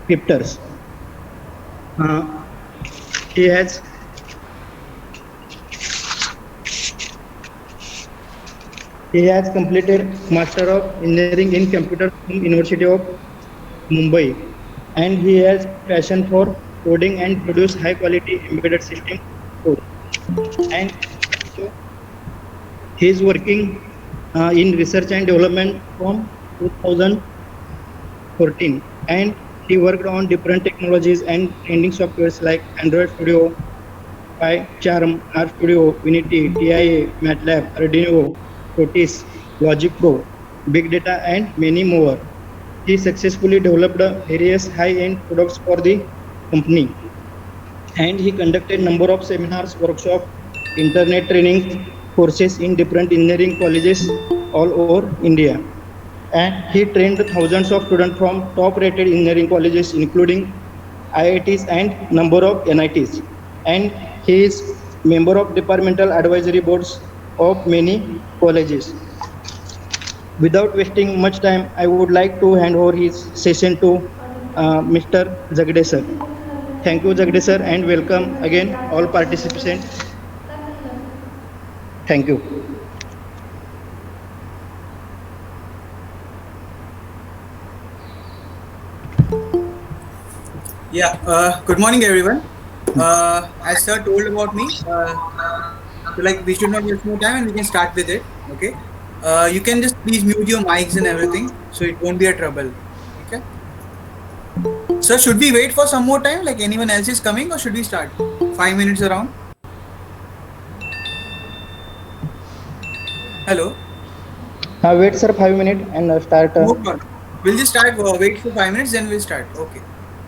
cryptors. Uh, he has he has completed Master of Engineering in Computers from University of Mumbai, and he has passion for coding and produce high quality embedded system code. And so he is working in research and development from 2014, and he worked on different technologies and trending softwares like Android Studio, PyCharm, RStudio, Unity, TIA, MATLAB, Arduino, Protis, Logic Pro, Big Data, and many more. He successfully developed various high-end products for the company, and he conducted number of seminars, workshops, internet training courses in different engineering colleges all over India. And he trained thousands of students from top-rated engineering colleges, including IITs and number of NITs. And he is member of departmental advisory boards of many colleges. Without wasting much time, I would like to hand over his session to Mr. Jagde sir. Thank you, Jagde sir, and welcome again all participants. Thank you. Yeah, good morning, everyone. As sir told about me, so like we should not waste more time and we can start with it. Okay. You can just please mute your mics and everything so it won't be a trouble. Okay. So should we wait for some more time? Like anyone else is coming, or should we start? 5 minutes around. Hello. Wait, sir, 5 minutes and start. No problem. We'll just start. Wait for 5 minutes, then we'll start. Okay.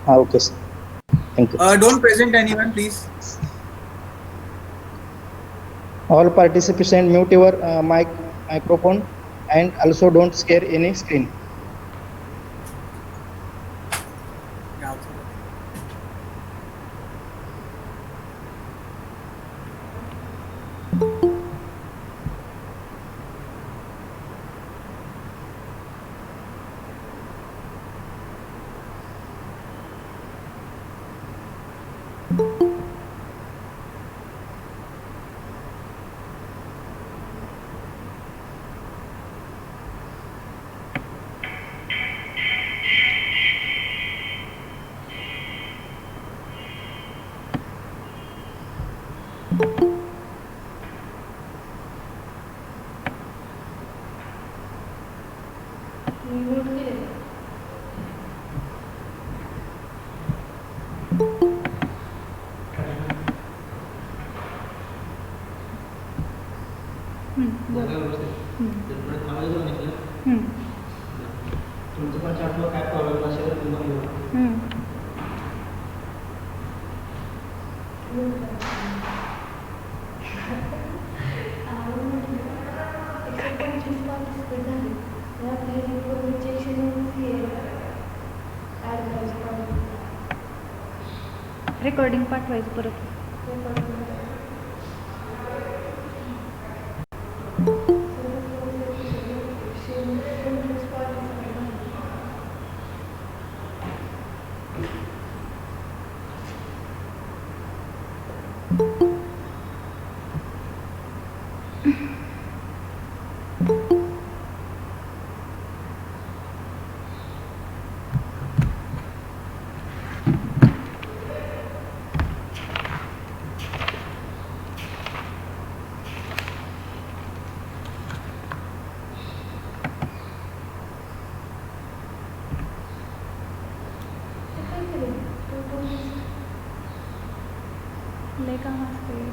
Okay, sir. Thank you. Don't present anyone, please. All participants mute your microphone, and also don't share any screen. Recording पाठवायचं परत. लय काम असते.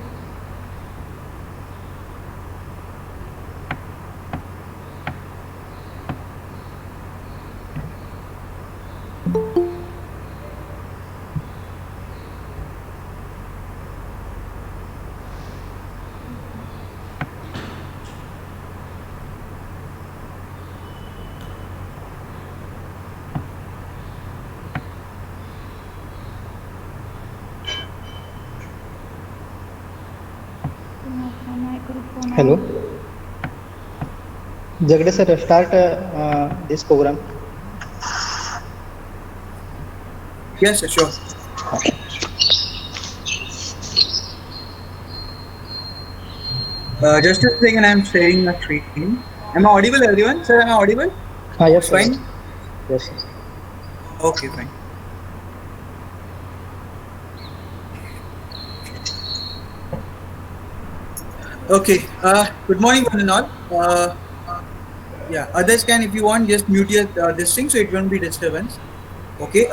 Hello. Jagde sir, start this program. Yes, sir, sure. Just a second, I'm sharing my screen. Am I audible, everyone? Sir, am I audible? It's Yes, sir. fine? Yes, sir. Okay, fine. Okay, good morning, one and all. Yeah, others can, if you want, just mute your this thing so it won't be disturbance. Okay,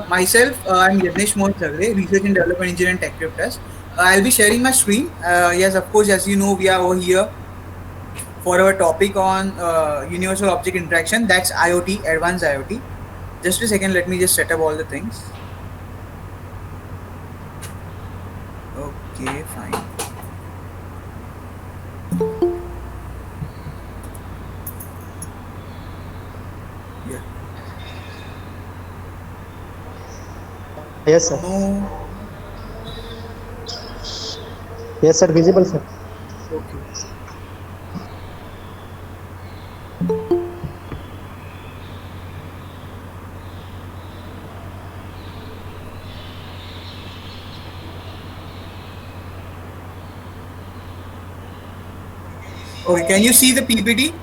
myself, I'm Yagnesh Mohan Sagre, Research and Development Engineer and Tech Cryptas. I'll be sharing my screen. Yes, of course, as you know, we are over here for our topic on Universal Object Interaction. That's IoT, Advanced IoT. Just a second, let me just set up all the things. Okay, fine. Yeah. Yes, sir. No. Yes, sir. Visible, sir. Okay. Okay, can you see the PPT,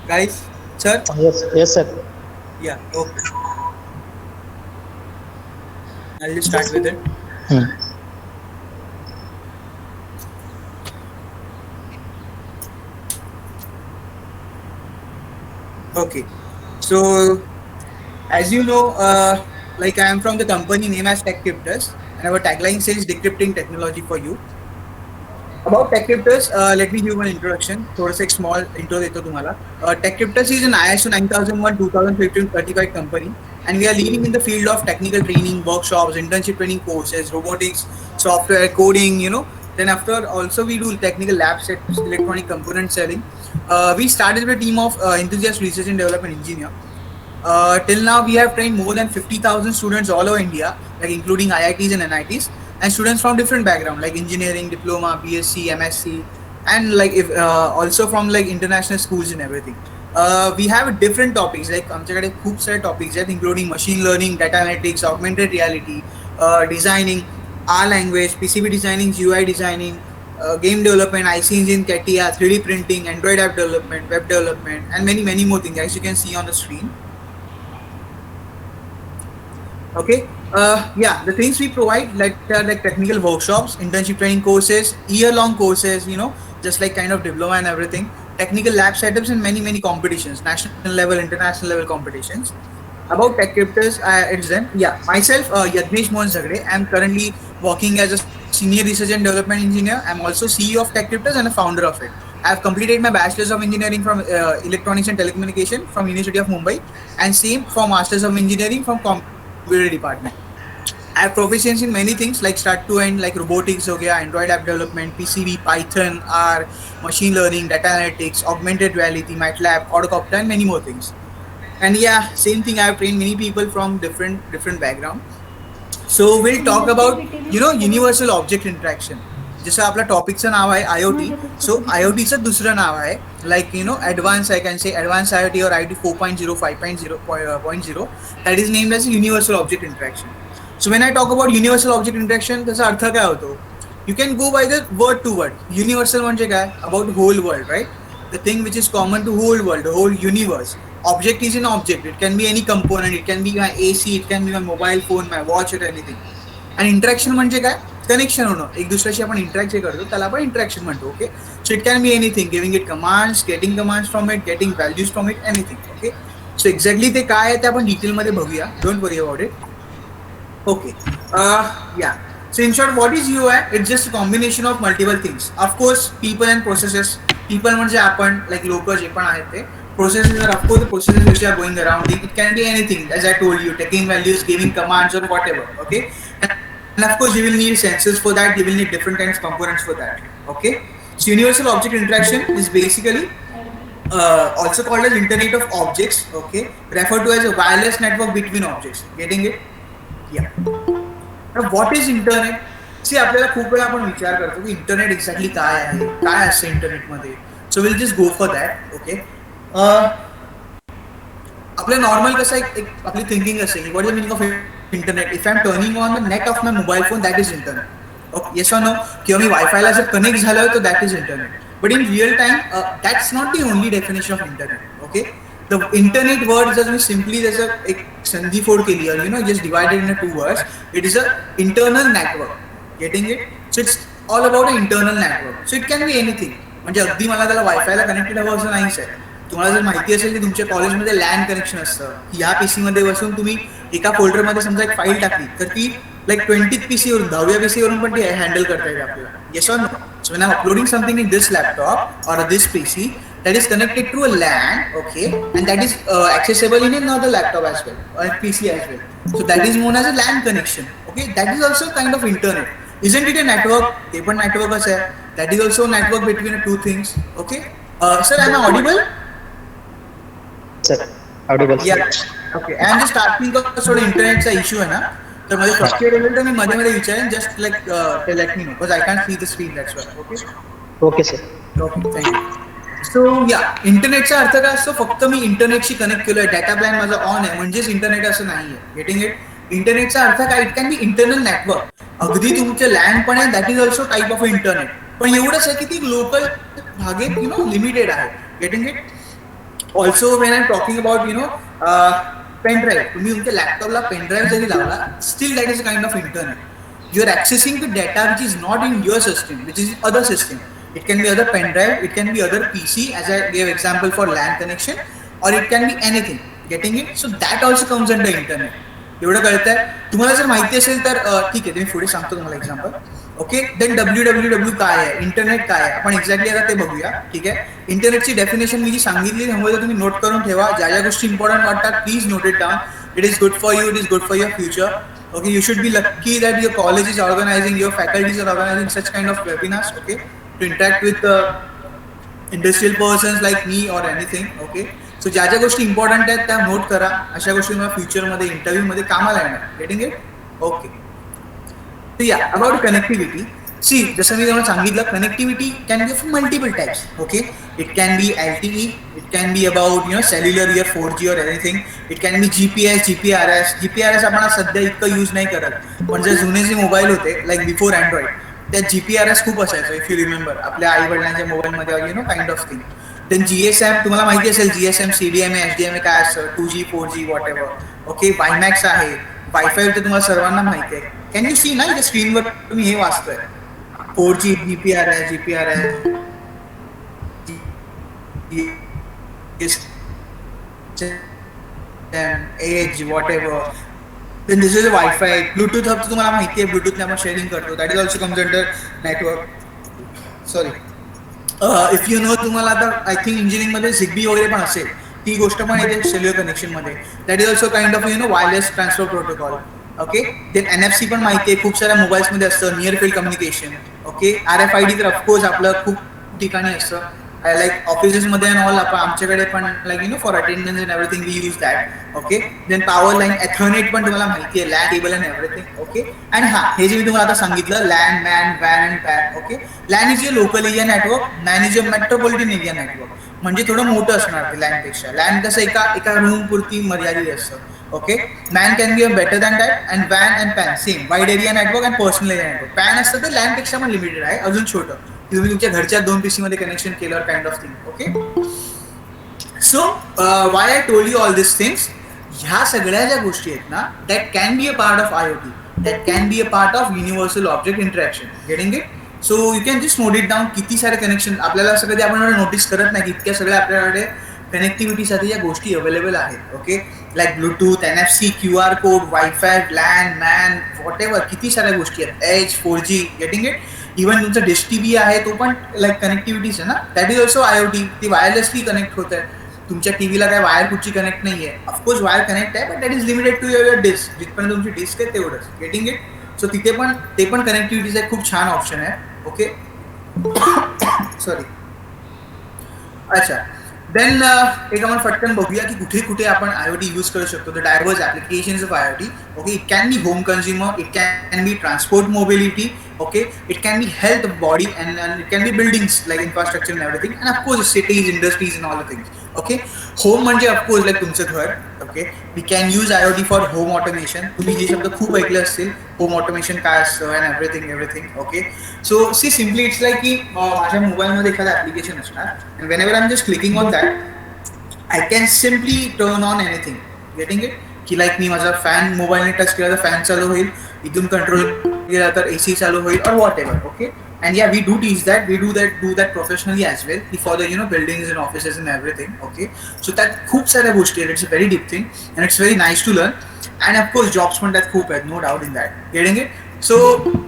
guys? Sir? Yes, yes, sir. Yeah, okay. I'll just start with it. Hmm. Okay. So, as you know, like I am from the company name as TechCryptus, and our tagline says decrypting technology for you. About TechCryptus, let me give you an introduction. थोड़ा सा एक small intro देता हूँ तुम्हारा. TechCryptus is an ISO 9001 2015 certified company, and we are leading in the field of technical training, workshops, internship training courses, robotics, software, coding. Then after also we do technical lab sets, electronic component selling. We started with a team of enthusiast research and development engineer. Till now, we have trained more than 50,000 students all over India, like including IITs and NITs, and students from different backgrounds like engineering, diploma, BSc, MSc, and like if also from like international schools and everything. We have different topics like आमच्याकडे खूप सारे topics आहेत, including machine learning, data analytics, augmented reality, designing, R language, PCB designing, UI designing, game development, IC engine, CATIA, 3D printing, Android app development, web development, and many more things as you can see on the screen. Okay. Yeah, the things we provide like are like technical workshops, internship training courses, year-long courses, just like kind of diploma and everything, technical lab setups, and many competitions, national level, international level competitions. About Tech Cryptos, it's then yeah, myself, Yagnesh Mohan Zagre. I'm currently working as a senior research and development engineer. I'm also CEO of Tech Cryptos and a founder of it. I've completed my bachelor's of engineering from electronics and telecommunication from University of Mumbai, and same for masters of engineering from computer department. I have proficiency in many things like start to end, like robotics, Android app development, PCB, Python, R, machine learning, data analytics, augmented reality, MATLAB, AutoCopter, and many more things. And yeah, same thing. I have trained many people from different background. So we'll talk about universal object interaction. जसं आपल्या टॉपिकचं नाव आहे IoT. सो IoTचं दुसरं नाव आहे like advanced, I can say advanced IoT or IoT 4.0, 5.0, that is named as universal object interaction. So when I talk about universal object interaction, त्याचा अर्थ काय होतो? You can go by the word to word. Universal म्हणजे काय? About whole world, right? The thing which is common to whole world, the whole universe. Object is an object. It can be any component. It can be my AC. It can be my mobile phone, my watch, or anything. And interaction म्हणजे काय? Connection होणं. एक दुसऱ्याशी आपण interact जे करतो त्याला आपण interaction म्हणतो. Okay. So it can be anything, giving it commands, getting commands from it, getting values from it, anything. Okay. So exactly ते काय आहे ते आपण डिटेलमध्ये बघूया. Don't worry about it. Okay. Yeah. So in short, what is UI? It's just a combination of multiple things. Of course, people and processes. People म्हणजे आपण like लोक जे पण आहेत ते. Processes are of course the processes which are going around. It can be anything, as I told you, taking values, giving commands, or whatever. Okay. And of course, you will need sensors for that. You will need different kinds of components for that. Okay. So universal object interaction is basically also called as Internet of Objects. Okay. Referred to as a wireless network between objects. Getting it? Yeah. Now, what is internet? See, आपल्याला खूप वेळा आपण विचार करतो की internet exactly काय आहे, काय असतं इंटरनेटमध्ये. So will just go for that. Okay. आपलं नॉर्मल कसं एक आपली थिंकिंग असते की what is the meaning of internet. internet. If I'm turning on the net of my mobile phone, that is internet. Okay, yes or no? किंवा मी वायफायला जर connect झालोय तर that is internet. But in real time, that's not the only definition of internet. Okay, the internet word just simply there's a एक संधी फोड केली आहे, just divided into two words. It is a internal network. Getting it? So it's all about an internal network. So it can be anything. म्हणजे अगदी मला त्याला वायफायला connected हवं असं नाहीच आहे. तुम्हाला जर माहिती असेल की तुमच्या कॉलेजमध्ये लॅन कनेक्शन असतं, ह्या पीसी मध्ये बसून तुम्ही एका फोल्डरमध्ये समजा एक फाईल टाकली तर ती लाईक 20th पीसी वरून 10व्या पीसी वरून पण ती हँडल करता येते आपल्याला. Yes or no? So when I am uploading something in this laptop or this PC that is connected to a LAN, okay, and that is accessible in another laptop as well or a PC as well. So that is known as a LAN connection. Okay, that is also kind of internet. Isn't it a network? ते पण networkच आहे. That is also a network between the two things. Okay. Sir, am I audible? Sir, audible. Yeah. Okay. I am just asking because थोडं इंटरनेटचा issue आहे ना, तर मध्ये frustrate होईल तर मी मध्ये मध्ये विचारेन, just like let me know because I can't see the screen, that's why. Okay. Okay, sir. Okay, thank you. So या इंटरनेटचा अर्थ काय असतो? फक्त मी इंटरनेटशी कनेक्ट केलोय, डाटा प्लॅन माझा ऑन आहे म्हणजेच इंटरनेट असं नाहीये. Getting it? इंटरनेटचा अर्थ काय? It can be internal network. अगदी तुमचे लँड पण आहे, that is also type of internet. पण एवढंच आहे की ती लोकल भागेत लिमिटेड आहे. Getting it? Also when I am talking about pen drive, तुम्ही तुमच्या लॅपटॉपला पेन ड्राईव्ह जरी लावला, still that is a kind of internet. You are accessing the data which is not in your system, which is other system. It can be other pen drive, it can be other PC, as I gave example for LAN connection, or it can be anything. Getting it? So that also comes under internet. एवढं कळतंय? तुम्हाला जर माहिती असेल तर ठीक आहे, मी पुढे सांगतो तुम्हाला एक्झाम्पल. ओके, देन www काय आहे, इंटरनेट काय आहे, आपण एक्झॅक्टली आता ते बघूया. ठीक आहे. इंटरनेटची डेफिनेशन मी जी सांगितली त्यामुळे तुम्ही नोट करून ठेवा. ज्या ज्या गोष्टी इम्पॉर्टंट वाटतात please note it down. It is good for you, it is good for your future. Okay, you should be lucky that your college is organizing, your faculties are organizing such kind of webinars, okay, to interact with industrial persons like me or anything. Okay, so ज्या ज्या गोष्टी important आहेत त्या note करा. अशा गोष्टी मला फ्युचरमध्ये इंटरव्ह्यूमध्ये कामाला येणार. Getting it? ओके. तर या अबाउट कनेक्टिव्हिटी. सी, जसं मी तुम्हाला सांगितलं, connectivity can be of multiple types. Okay, it can B LTE, it can be about cellular year 4G और anything. It can B GPS, GPRS आपण आज सध्या इतकं यूज नाही करत, पण जे जुने जे मोबाईल होते लाईक बिफोर अँड्रॉइड, त्यात GPRS खूप असायचं. इफ यू रिमेंबर आपल्या आई वडिलांच्या मोबाईलमध्ये kind of thing. Then GSM तुम्हाला माहिती असेल, GSM, CDMA, HDMA काय असतं, 2G, 4G, what ever. Okay, WiMAX आहे, वायफाय तर तुम्हाला सर्वांना माहिती आहे. कॅन यू सी ना इथे स्क्रीनवर तुम्ही हे वाचतोय, 4G, GPRS, Edge, whatever. Then this is a Wi-Fi. Bluetooth hub तुम्हाला माहिती आहे, ब्लूटूथने आपण शेअरिंग करतो. That is also comes under network. Sorry, if you no, तुम्हाला आता आय थिंक इंजिनिअरिंगमध्ये झिग्बी वगैरे पण असेल, ती गोष्ट पण येते सेल्युलर कनेक्शनमध्ये. That is also kind of wireless transfer protocol. Okay, then NFC पण माहिती आहे, खूप साऱ्या मोबाईल्समध्ये असतं, near field communication. Okay, RFID तर ऑफकोर्स आपलं खूप ठिकाणी असतं, लाईक ऑफिसेसमध्ये अँड ऑल. आपण आमच्याकडे पण like for attendance and everything we use that. Okay, then power line, ethernet पण तुम्हाला माहिती आहे, LAN cable and everything. Okay, and हा हे जे मी तुम्हाला आता सांगितलं, लॅन, मॅन, वॅन and PAN. Okay, LAN is a local area network, MAN is a metropolitan area network. म्हणजे थोडं मोठं असणार ते लॅनपेक्षा. लॅन कसं एका रूम पुरती मर्यादित असतं. Okay, MAN can be a better than that. And वॅन and PAN same, wide area network and personal area network. PAN असतं ते लॅनपेक्षा पण लिमिटेड आहे, अजून छोटं. तुम्ही तुमच्या घरच्या 2 PC मध्ये कनेक्शन केल्यावर kind of thing. Okay, so Y I told you all this things, ह्या सगळ्या ज्या गोष्टी आहेत ना, that can be a part of IoT, that can be a part of universal object interaction. Getting it? So you can just note it down. किती सारे connection आपल्याला असं कधी आपण नोटीस करत नाही, इतक्या सगळ्या आपल्याकडे कनेक्टिव्हिटीसाठी या गोष्टी अवेलेबल आहेत. Okay, like Bluetooth, NFC, QR code, wifi, LAN, man, what ever. किती साऱ्या गोष्टी आहेत. Edge, 4G. Getting it? Even तुमचा डिश TV आहे तो पण लाईक कनेक्टिव्हिटीज आहे ना, दॅट इज ऑल्सो IoT. ती वायरलेसली कनेक्ट होत आहे. तुमच्या टीव्हीला काय वायर कुठची कनेक्ट नाही आहे. ऑफकोर्स वायर कनेक्ट आहे, but that is limited to your disk. जिथपर्यंत तुमची डिस्क आहे तेवढंच. Getting it? सो तिथे पण ते पण कनेक्टिव्हिटीचा एक खूप छान ऑप्शन आहे. Okay, sorry. अच्छा, देन एक आपण फटकन बघूया की कुठे कुठे आपण IoT यूज करू शकतो. The diverse applications of IoT. Okay, it can be home consumer, it can be transport mobility. Okay, it can be health, body, and it can be buildings like infrastructure and everything, and of course cities, industries, and all the things. Okay. Home म्हणजे of course like तुमचं घर. Okay. We can use IoT for home automation. तुम्ही हे शब्द खूप ऐकले असतील, home automation काय असतं and everything. Okay. So see simply it's like की माझ्या मोबाईलमध्ये एखादं ऍप्लिकेशन असणार and whenever I am just clicking on that I can simply turn on anything. Getting it? की लाईक मी माझा फॅन मोबाईलने टच केला तर फॅन चालू होईल, इथून कंट्रोल केला तर AC चालू होईल और what ever. Okay. And yeah, we do teach that. We do that professionally as well for the buildings and offices and everything. Okay, so that खूप साऱ्या गोष्टी आहेत. It's a very deep thing and it's very nice to learn. And of course jobs पण त्यात खूप आहेत, no doubt in that. Getting it? So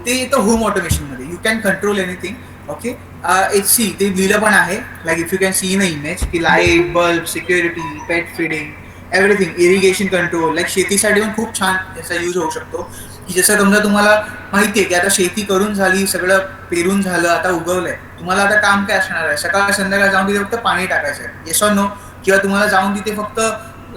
ते येतं home automation मध्ये. You can control anything. Okay. It's see ते लिहिलं पण आहे. Like if you can see in the image, की light, bulb, security, pet feeding, everything, irrigation control. Like शेतीसाठी पण खूप छान याचा यूज होऊ शकतो. की जसं समजा तुम्हाला माहितीये की आता शेती करून झाली, सगळं पेरून झालं, आता उगवलंय, तुम्हाला आता काम काय असणार आहे? सकाळ संध्याकाळ जाऊन तिथे फक्त पाणी टाकायचं आहे, येस ऑर नो? किंवा तुम्हाला जाऊन तिथे फक्त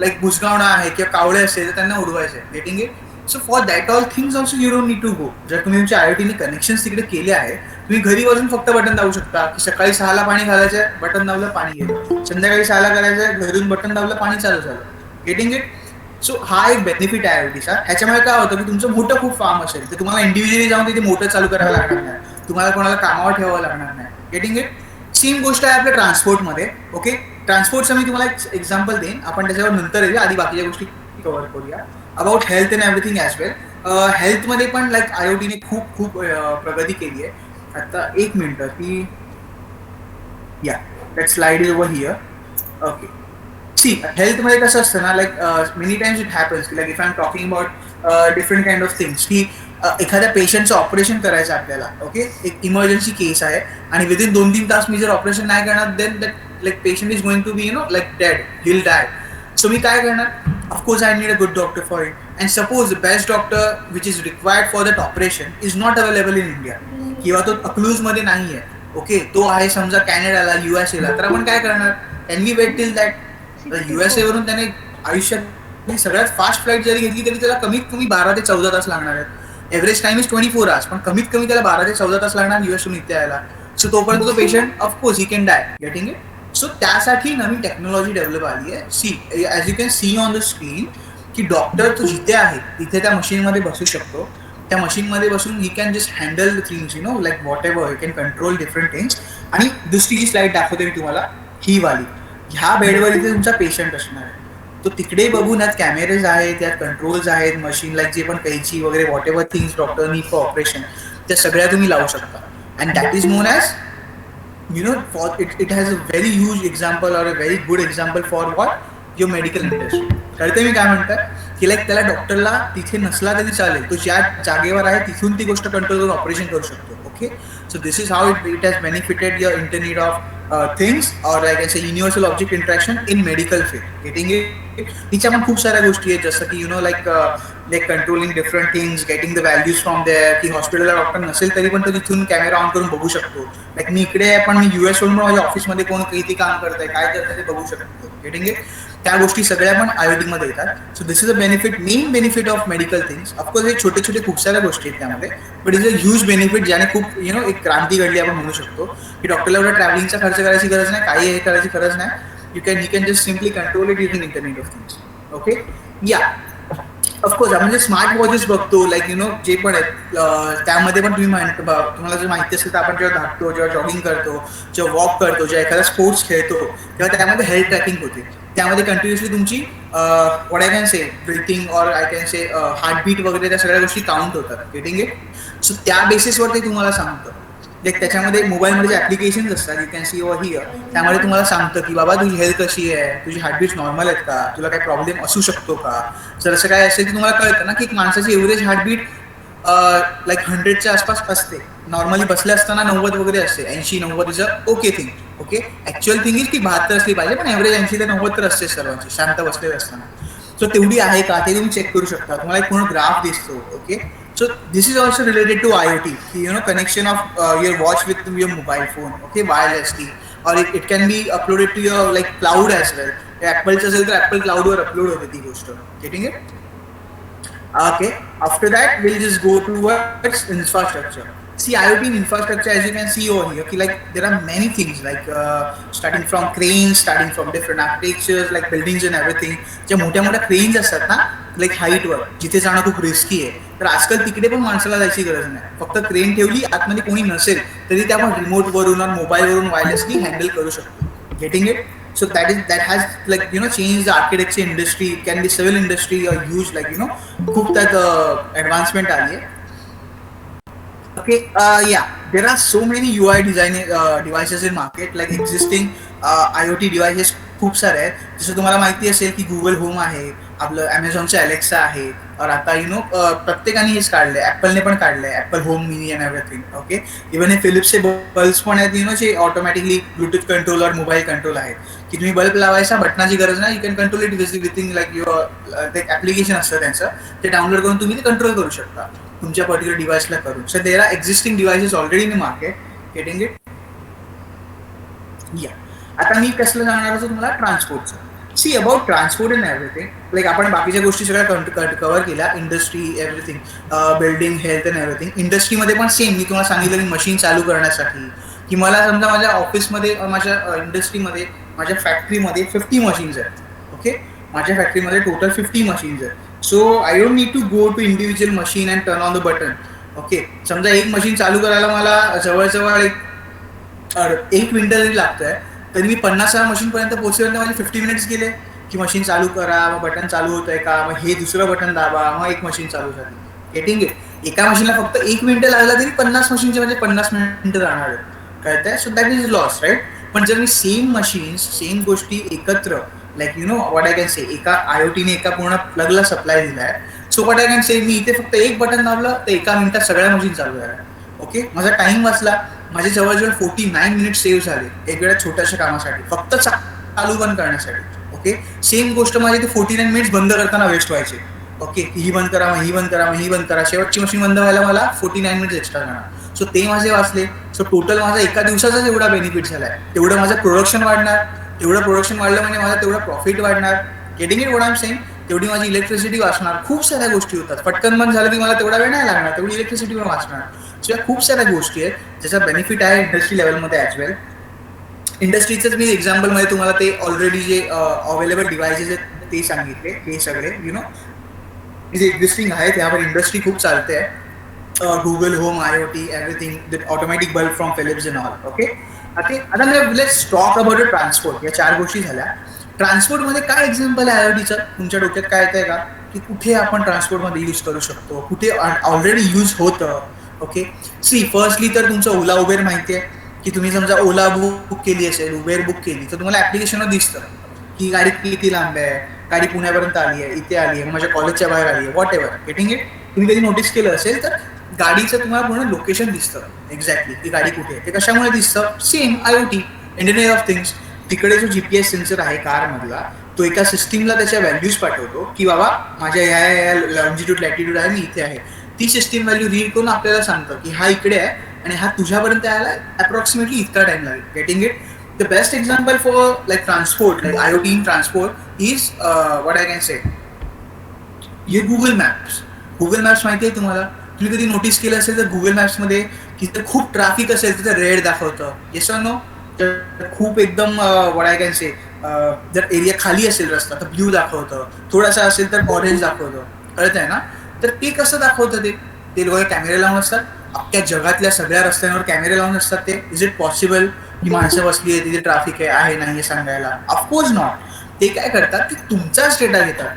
लाईक बुजगावणं आहे किंवा कावळे असते तर त्यांना उडवायचं आहे. Getting it? So for that all things also you don't need to go. जर तुम्ही तुमच्या IoTने कनेक्शन तिकडे केले आहे, तुम्ही घरी बसून फक्त बटन दाबू शकता की सकाळी 6ला पाणी घालायचंय, बटन दाबलं पाणी गेलं, संध्याकाळी 6ला करायचंय, घरून बटन दाबलं पाणी चालू झालं. Getting it? सो हा एक बेनिफिट आहे IoTचा. ह्याच्यामुळे काय होतं की तुमचं मोठं खूप फार्म असेल तर तुम्हाला इंडिव्हिज्युअली जाऊन तिथे मोटर चालू करायला लागणार नाही, तुम्हाला कोणाला कामावर ठेवावं लागणार नाही. Getting it? सेम गोष्ट आहे आपल्या ट्रान्सपोर्टमध्ये. ओके. ट्रान्सपोर्टचं मी तुम्हाला एक एक्झाम्पल देईन, आपण त्याच्यावर नंतर येऊया, आधी बाकीच्या गोष्टी कव्हर करूया. About health and everything as well. हेल्थमध्ये पण लाईक IoTने खूप खूप प्रगती केली आहे. आता एक मिनिट की या that slide is over here. Okay. See हेल्थमध्ये कसं असतं ना, like many times it happens like if I am talking about different kind of things की एखाद्या पेशंटचं ऑपरेशन करायचं आपल्याला. ओके. एक इमर्जन्सी केस आहे आणि विदिन 2-3 तास मी जर ऑपरेशन नाही करणार then that like patient is going to be like dead, will die. So मी काय करणार? Of course I need a good doctor for it. And suppose the best doctor which is required for that operation is not available in India, किंवा तो अक्लूजमध्ये नाही आहे. Okay. तो आहे समजा कॅनडाला, USA ला, तर आपण काय करणार? Can we wait till that? USA वरून त्याने आयुष्यात सगळ्यात फास्ट फ्लाईट जरी घेतली तरी त्याला कमीत कमी 12 ते 14 तास लागणार आहेत. एव्हरेज टाइम इज 24 आवर्स, पण कमीत कमी त्याला 12 ते 14 तास लागणार US इथे यायला. सो तोपर्यंत तो patient of course he can die. Getting it? So त्यासाठी नवीन टेक्नॉलॉजी डेव्हलप आली आहे. See as you can see on the screen की डॉक्टर तो जिथे आहे तिथे त्या मशीनमध्ये बसू शकतो. त्या मशीनमध्ये बसून he can just handle the things like what ever, you can control different things. आणि दुसरी जी स्लाईड दाखवते मी तुम्हाला, ही वाली, ह्या बेडवर इथे तुमचा पेशंट असणार आहे. तो तिकडे बघून यात कॅमेरेज आहेत, यात कंट्रोल्स आहेत, मशीन लाईक जे पण कैची वगैरे what ever things doctor need for operation, त्या सगळ्या तुम्ही लावू शकता. And that is known as for it has a very huge example or a very good example for what your medical industry. कळते मी काय म्हणतात की लाईक त्याला डॉक्टरला तिथे नसला तरी चालेल, तो ज्या जागेवर आहे तिथून ती गोष्ट कंट्रोल करून ऑपरेशन करू शकतो. Okay. So this is how it has benefited your internet of things और like I say universal object interaction in medical field. Getting it? तिच्या पण खूप साऱ्या गोष्टी आहेत, जसं की like controlling different things, getting the values from there, की हॉस्पिटलला डॉक्टर नसेल तरी पण तो तिथून कॅमेरा ऑन करून बघू शकतो. लाईक मी इकडे आहे पण मी US वरून माझ्या ऑफिसमध्ये कोण किती काम करतंय, काय करतंय ते बघू शकतो. Getting it? त्या गोष्टी सगळ्या पण IoT मध्ये येतात. So this is a benefit, main benefit of medical things. Of course हे छोटे छोटे खूप साऱ्या गोष्टी आहेत त्यामध्ये, but is a huge benefit ज्याने खूप एक क्रांती घडली आपण म्हणू शकतो. की डॉक्टरला एवढा ट्रॅव्हलिंगचा खर्च करायची गरज नाही, काही हे करायची गरज नाही. You can just simply control it using internet of things. Okay. या ऑफकोर्स आपण जे स्मार्ट वॉचेस बघतो लाईक जे पण आहेत त्यामध्ये पण तुम्हाला जर माहिती असेल तर आपण जेव्हा धावतो, जेव्हा जॉगिंग करतो, जेव्हा वॉक करतो, जेव्हा एखादा स्पोर्ट्स खेळतो, तेव्हा त्यामध्ये हेल्थ ट्रॅकिंग होते. त्यामध्ये कंटिन्युअसली तुमची what I can say breathing और आय कॅन से हार्टबीट वगैरे त्या सगळ्या गोष्टी काउंट होतात. Getting it? सो त्या बेसिसवर ते तुम्हाला सांगतं. लाईक त्याच्यामध्ये मोबाईलमध्ये जे ॲप्लिकेशन्स असतात, you can C over here, त्यामध्ये तुम्हाला सांगतं की बाबा तुझी हेल्थ कशी आहे, तुझी हार्टबीट नॉर्मल आहेत का, तुला काही प्रॉब्लेम असू शकतो का. जर असं काय असेल की तुम्हाला कळतं ना की एक माणसाची एव्हरेज हार्टबीट लाईक 100च्या आसपास असते. नॉर्मली बसले असताना 90 वगैरे असते, 80-90 is a okay thing. Okay. Actual thing is की 72 असली पाहिजे, पण एव्हरेज 80 ते 90 तर असते सर्वांची शांत बसलेले असताना. सो तेवढी आहे का ते तुम्ही चेक करू शकता. तुम्हाला एक पूर्ण ग्राफ दिसतो. Okay. So this is also related to IoT, connection of your watch with your mobile phone, okay, wirelessly, or it can be uploaded to your like cloud as well. Apple's असेल तर Apple cloud वर upload होते ती गोष्ट. Getting it? Okay. After that, we'll just go towards infrastructure. See, IoT in infrastructure, as you can see over here, okay, like there are many things like starting from cranes, starting from different architectures, like buildings and everything. ज्या मोठ्या मोठ्या cranes असतात ना, like हाईटवर, जिथे जाणं खूप risky आहे, तर आजकाल तिकडे पण माणसाला जायची गरज नाही. फक्त क्रेन ठेवली, आतमध्ये कोणी नसेल तरी ते आपण रिमोट वरून मोबाईल वरून वायरलेसली हँडल करू शकतो. Getting it? So that has like changed the architecture industry. It can be civil industry or huge खूप त्यात advancement आली आहे. Okay, yeah, there are so many UI design devices in market, like existing IoT devices खूप सारे आहेत. जसं तुम्हाला माहिती असेल की गुगल होम आहे, आपलं Amazonचं Alexa आहे, और आता प्रत्येकाने हेच काढलंय, ऍपलने पण काढलंय, Apple home mini and everything. Okay, even हे फिलिप्सचे बल्ब्स पण आहेत जे ऑटोमॅटिकली ब्लूटूथ कंट्रोल और मोबाईल कंट्रोल आहेत, की तुम्ही बल्ब लावायचा, बटनाची गरज नाही, you can control it within like your ते ऍप्लिकेशन असतं त्यांचं, ते डाउनलोड करून तुम्ही ते कंट्रोल करू शकता तुमच्या पर्टिक्युलर डिव्हाइसला करून. So there are existing devices already in market. Getting it? Yeah, आता मी कसलं सांगणार होतो तुम्हाला, ट्रान्सपोर्टचं. See about transport and everything, like आपण बाकीच्या गोष्टी सगळ्या कव्हर केल्या, industry, everything, building, health and everything. इंडस्ट्रीमध्ये पण सेम, मी तुम्हाला सांगितलं की मशीन चालू करण्यासाठी, की मला समजा माझ्या ऑफिसमध्ये, माझ्या इंडस्ट्रीमध्ये, माझ्या फॅक्टरीमध्ये 50 मशीन्स आहेत. ओके, माझ्या फॅक्टरीमध्ये टोटल 50 मशीन्स आहेत. So I don't need to go to individual machine and turn on the button. Okay, समजा एक मशीन चालू करायला मला जवळजवळ एक मिनिट जरी लागतंय, तरी मी 50 मशीनपर्यंत पोहोचेपर्यंत माझे 50 मिनिट्स गेले, की मशीन चालू करा, मग बटन चालू होतंय का, मग हे दुसरं बटन दाबा, मग एक मशीन चालू झाली. Getting it? एका मशीनला फक्त 1 मिनिट लागला तरी 50 मशीनचे म्हणजे 50 मिनिटं जाणार आहेत. कळतंय? So that is loss, right? पण जर मी सेम मशीन्स, सेम गोष्टी एकत्र, like what I can say, एका IoTने एका पूर्ण प्लगला सप्लाय दिलाय, so what I can say, मी इथे फक्त एक बटन दाबलं तर एका मिनिटात सगळ्या मशीन चालू झाल्या. ओके, माझा टाइम वाचला, माझे जवळजवळ 49 मिनिट सेव्ह झाले एक वेळा छोट्याशा कामासाठी, फक्त चालू बंद करण्यासाठी. ओके, सेम गोष्ट माझे ते 49 मिनिट्स बंद करताना वेस्ट व्हायचे. ओके, ही बंद करा, ही बंद करा, ही बंद करा, शेवटची मशीन बंद व्हायला मला 49 मिनिट्स एक्स्ट्रा जाणार. सो ते माझे वाचले. सो टोटल माझा एका दिवसाचाच एवढा बेनिफिट झालाय. तेवढं माझं प्रोडक्शन वाढणार, तेवढं प्रोडक्शन वाढलं म्हणजे माझा तेवढा प्रॉफिट वाढणार. Getting it? What I am saying? तेवढी माझी इलेक्ट्रिसिटी वाचणार. खूप साऱ्या गोष्टी होतात. पटकन बंद झालं की मला तेवढा वेळ नाही लागणार, तेवढी इलेक्ट्रिसिटी पण वाचणार. सो या खूप साऱ्या गोष्टी आहेत ज्याचा बेनिफिट आहे इंडस्ट्री लेवलमध्ये ॲज वेल. इंडस्ट्रीचंच मी एक्झाम्पलमध्ये तुम्हाला ते ऑलरेडी जे अवेलेबल डिव्हायसेस आहेत ते सांगितले. हे सगळे जे एक्झिस्टिंग आहेत यावर इंडस्ट्री खूप चालते आहे. Google home, IoT, everything, automatic bulb from Philips and all. Okay, आता let's talk about a transport. या 4 गोष्टी झाल्या. ट्रान्सपोर्टमध्ये काय एक्झाम्पल आहे IoTचं? तुमच्या डोक्यात काय येतंय का, की कुठे आपण ट्रान्सपोर्टमध्ये यूज करू शकतो, कुठे ऑलरेडी यूज होतं? ओके, सी, फर्स्टली तर तुमचं ओला उबेर माहिती आहे, की तुम्ही समजा ओला बुक केली असेल, उबेर बुक केली, तर तुम्हाला ऍप्लिकेशनवर दिसतं की गाडी किती लांब आहे, गाडी पुण्यापर्यंत आली आहे, इथे आली आहे, माझ्या कॉलेजच्या बाहेर आली आहे, व्हॉट एव्हर. Getting it? तुम्ही कधी नोटीस केलं असेल तर गाडीचं तुम्हाला पूर्ण लोकेशन दिसतं एक्झॅक्टली, की गाडी कुठे आहे. ते कशामुळे दिसतं? Same IoT, internet of things. तिकडे जो GPS सेन्सर आहे कारमधला, तो एका सिस्टीमला त्याच्या व्हॅल्यूज पाठवतो, की बाबा माझ्या या लॉन्जिट्यूड लॅटिट्यूड आहे, मी इथे आहे. ती सिस्टीम व्हॅल्यू रीड करून आपल्याला सांगतं की हा इकडे आहे आणि हा तुझ्यापर्यंत यायला अप्रॉक्सिमेटली इतका टाइम लागेल. Getting it? The best example for like transport, like IoT in transport is what I can say, ये गुगल मॅप्स. गुगल मॅप्स माहिती आहे तुम्हाला? तुम्ही कधी नोटीस केलं असेल तर गुगल मॅप्समध्ये तिथे खूप ट्रॅफिक असेल तिथे रेड दाखवतं. Yes or no? तर खूप एकदम व्हॉट आय कॅन से, जर एरिया खाली असेल रस्ता तर ब्ल्यू दाखवतं, थोडासा असेल तर ऑरेंज दाखवतं. कळत आहे ना? तर ते कसं दाखवतं? ते लोक कॅमेरे लावून असतात, अख्ख्या जगातल्या सगळ्या रस्त्यांवर कॅमेरे लावून असतात. ते इज इट पॉसिबल की माणसं बसली आहे तिथे ट्रॅफिक आहे नाही हे सांगायला? Of course not. ते काय करतात की तुमचाच डेटा घेतात,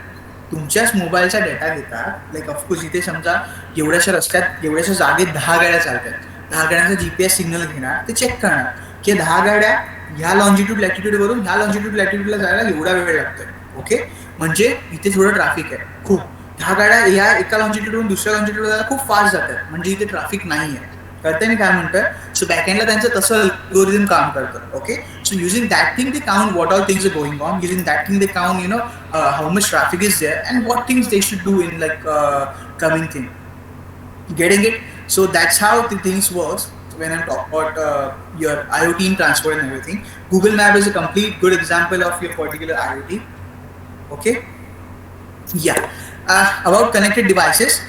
तुमच्याच मोबाईलचा डेटा घेतात. लाईक ऑफकोर्स इथे समजा एवढ्याशा रस्त्यात एवढ्याशा जागेत 10 गाड्या चालतात, 10 गाड्यांचा GPS सिग्नल घेणार, ते चेक करणार की 10 गाड्या ह्या लॉन्जिट्यूड लॅटिट्यूडवरून ह्या लॉन्जिट्यूड लॅटिट्यूडला जायला एवढा वेळ लागतोय. ओके, म्हणजे इथे थोडं ट्रॅफिक आहे खूप. 10 गाड्या या एका लॉन्जिट्यूडवरून दुसऱ्या लॉन्जिट्यूडला जायला खूप फास्ट जातात, म्हणजे इथे ट्रॅफिक नाही आहे. कळतंय मी काय म्हणतोय? सो बॅकएंडला त्यांचं तसं अल्गोरिदम काम करतं. Okay, so using that thing they count what all things are going on, using that thing they count how much traffic is there and what things they should do in like coming thing. Getting it? So that's how the things works when I'm talking about your IoT in transport and everything. Google Map is a complete good example of your particular IoT. Okay? Yeah. About connected devices.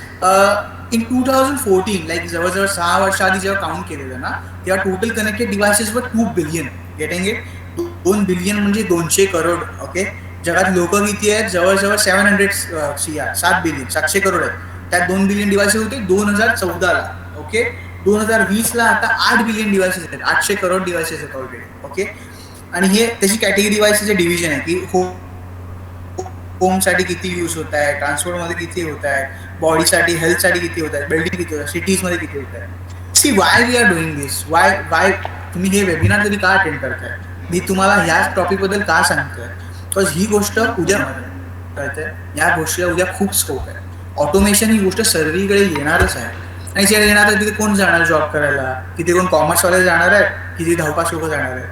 In 2014 like जवळजवळ 6 वर्ष आधी जेव्हा count केलेलं ना, तेव्हा total connected devices were 2 billion. Getting it? 2 billion म्हणजे 200 crore. Okay, जगात लोक किती आहेत? जवळजवळ 700 CR, 7 बिलियन, 700 करोड आहेत. त्यात 2 बिलियन डिव्हायसेस होते 2014ला. ओके, 2020ला आता 8 बिलियन डिव्हायसेस आहेत, 800 करोड डिव्हायसेस आहेत ऑलरेडी. ओके, आणि हे त्याची कॅटेगरी डिव्हायसेसचे डिव्हिजन आहे की होमसाठी किती यूज होत आहे, ट्रान्सपोर्टमध्ये किती होत आहे, बॉडीसाठी हेल्थसाठी किती होत आहे, बिल्डिंग किती होत आहे, सिटीजमध्ये किती होत आहे. See why we are doing this, why तुम्ही हे वेबिनार तरी का अटेंड करताय, मी तुम्हाला ह्याच टॉपिकबद्दल का सांगतोय, बिकॉज ही गोष्ट उद्या कळतंय, या गोष्टीला उद्या खूप स्कोप आहे. ऑटोमेशन ही गोष्ट सर्वीकडे येणारच आहे, आणि जे येणार आहे तिथे कोण जाणार जॉब करायला, तिथे कोण कॉमर्सवाले जाणार आहे, किती धावपास लोक जाणार आहे.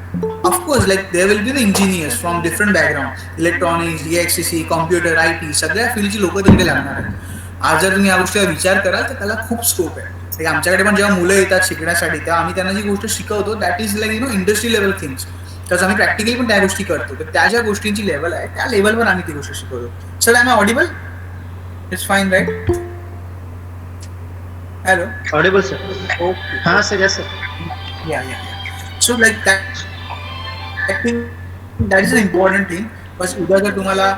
Of course like there will be the engineers from different background, electronics, DXCC, computer, IT, सगळ्या फील्डची लोक तिथे लागणार आहेत. आज जर तुम्ही या गोष्टीवर विचार कराल तर त्याला खूप स्कोप आहे. आमच्याकडे पण जेव्हा मुलं येतात शिकण्यासाठी, तेव्हा आम्ही त्यांना जी गोष्ट शिकवतो that is like industry level things. तर आम्ही प्रॅक्टिकली पण त्या गोष्टी करतो, तर त्या ज्या गोष्टींची लेवल आहे त्या लेवलवर आम्ही ती गोष्ट शिकवतो. Sir I am audible? It's fine right? Hello, audible sir? Okay, हां sir, yes sir. Yeah. So like that is a important thing. बस उद्या जर तुम्हाला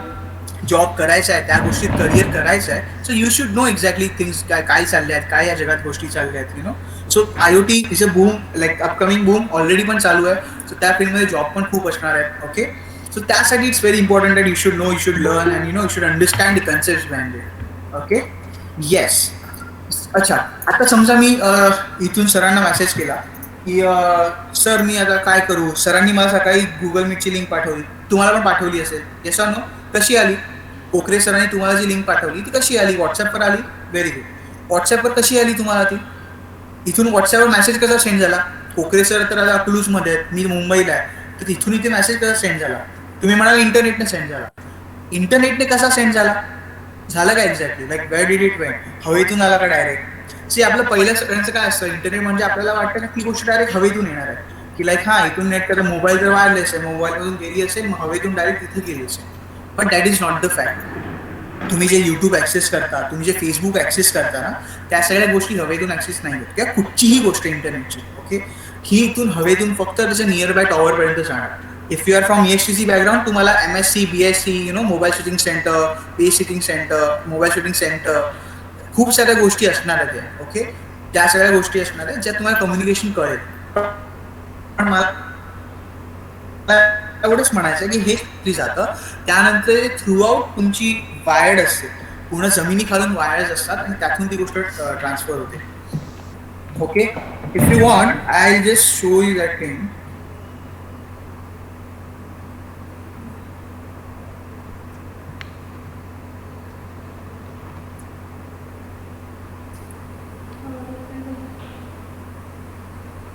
जॉब करायचा आहे, त्या गोष्टीत करिअर करायचं आहे, so you should know exactly things काय चालल्या आहेत, काय या जगात गोष्टी चालल्या आहेत, सो IoT is a boom, like upcoming boom already पण चालू आहे. सो त्या फील्डमध्ये जॉब पण खूप असणार आहेत. ओके, सो त्यासाठी it's very important that you should no, you should learn and you should understand the concept behind it. Okay, yes. अच्छा, आता समजा मी इथून सरांना मेसेज केला की सर मी आता काय करू. सरांनी मला सकाळी गुगल मीटची लिंक पाठवली, तुम्हाला पण पाठवली असेल, येस ऑर नो? कशी आली? कोकरे सरांनी तुम्हाला जी लिंक पाठवली ती कशी आली? व्हॉट्सअपवर आली? Very good. व्हॉट्सअपवर कशी आली तुम्हाला ती? इथून व्हॉट्सअपवर मेसेज कसा सेंड झाला? कोकरे सर तर आता अकलूजमध्ये आहेत, मी मुंबईला आहे, तर तिथून इथे मेसेज कसा सेंड झाला? तुम्ही म्हणाला इंटरनेटने सेंड झाला. इंटरनेटने कसा सेंड झाला? झालं का exactly? Like where did it went? हवेतून आला का डायरेक्ट? सी आपलं पहिल्या सगळ्यांचं काय असतं, इंटरनेट म्हणजे आपल्याला वाटतं ना की गोष्ट डायरेक्ट हवेतून येणार आहे, की लाईक हां इथून नेट तर मोबाईल जर वायरलेस आहे, मोबाईलमधून गेली असेल, मग हवेतून डायरेक्ट तिथे गेली असेल. पण that is not the fact. तुम्ही जे यूट्यूब ॲक्सेस करता, तुम्ही जे फेसबुक ॲक्सेस करता ना, त्या सगळ्या गोष्टी हवेतून ॲक्सेस नाही होत, किंवा कुठचीही गोष्ट इंटरनेटची. ओके, ही इथून हवेतून फक्त त्याच्या नियर बाय टॉवरपर्यंत जाणार. If you are from EHTC background, तुम्हाला MSc, BSc, mobile shooting centre, pay shooting centre, mobile shooting centre, खूप साऱ्या गोष्टी असणार आहेत. ओके, त्या सगळ्या गोष्टी असणार आहेत ज्या तुम्हाला कम्युनिकेशन कळेल. पण मला एवढंच म्हणायचं की हे जातं, त्यानंतर थ्रू आउट तुमची वायर्ड असते, पूर्ण जमिनी खालून वायर्स असतात आणि त्यातून ती गोष्ट ट्रान्सफर होते. Okay, if you want I just show you that thing.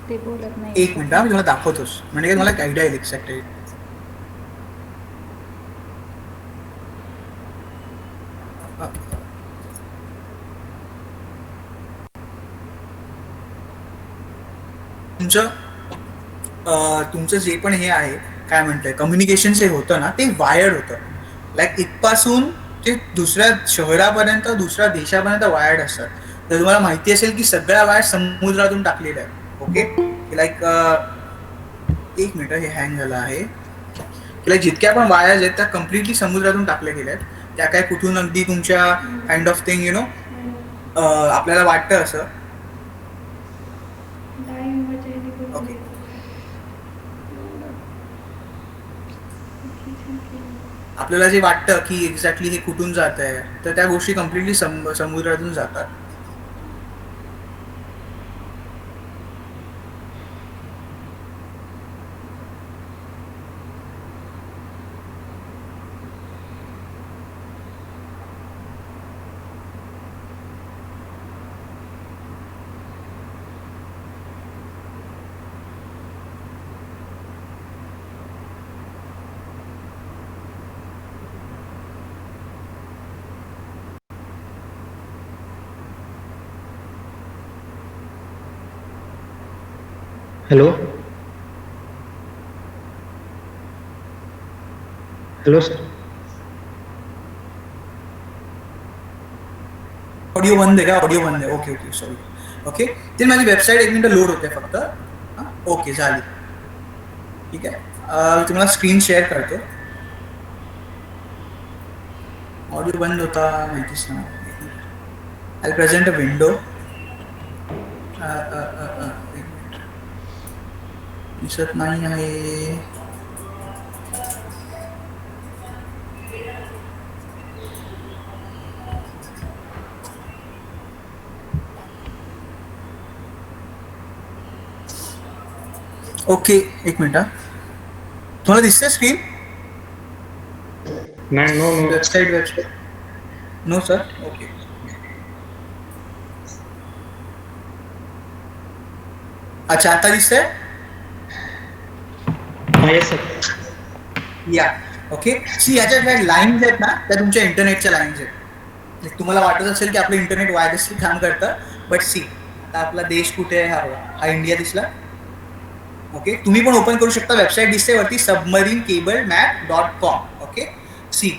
ते बोलत नाही. एक मिनिट, मी तुला दाखवतोस, म्हणजे मला एक आयडिया येईल एक्झॅक्ट. तुमचं जे पण हे आहे, काय म्हणतंय, कम्युनिकेशन जे होतं ना, ते वायर्ड होतं. लाईक इथपासून ते दुसऱ्या शहरापर्यंत, दुसऱ्या देशापर्यंत वायर्ड असतात. तर तुम्हाला माहिती असेल की सगळ्या वायर समुद्रातून टाकलेल्या आहेत. ओके, लाईक एक मिनिट, हे हँग झालं आहे. लाईक जितक्या पण वायर्स आहेत त्या कम्प्लिटली समुद्रातून टाकल्या गेल्या आहेत. त्या काय कुठून अगदी तुमच्या काइंड ऑफ थिंग आपल्याला वाटतं असं. ओके, आपल्याला जे वाटतं की एक्झॅक्टली हे कुठून जात आहे, तर त्या गोष्टी कम्प्लिटली समुद्रातून जातात. Hello sir. ऑडिओ बंद आहे का? ऑडिओ बंद आहे. Okay okay sorry. ओके ते माझी वेबसाईट एक मिनिट लोड होते फक्त. ओके झाली. ठीक आहे. तुम्हाला स्क्रीन शेअर करतो. ऑडिओ बंद होता माहितीच ना. आय प्रेझेंट अ विंडो. दिसत नाही आहे. ओके एक मिनिट. तुम्हाला दिसते स्क्रीन? नाही, no no. Website no sir. Okay अच्छा आता दिसतंय? Yes, sir. या ओके. सी याच्या ज्या लाईन्स आहेत ना त्या तुमच्या इंटरनेटच्या लाईन्स आहेत. तुम्हाला वाटत असेल की आपलं इंटरनेट वायरलेसली काम करतं, बट सी आता आपला देश कुठे आहे? हा इंडिया दिसला. ओके तुम्ही पण ओपन करू शकता. वेबसाईट दिसते वरती submarinecablemac.com. ओके सी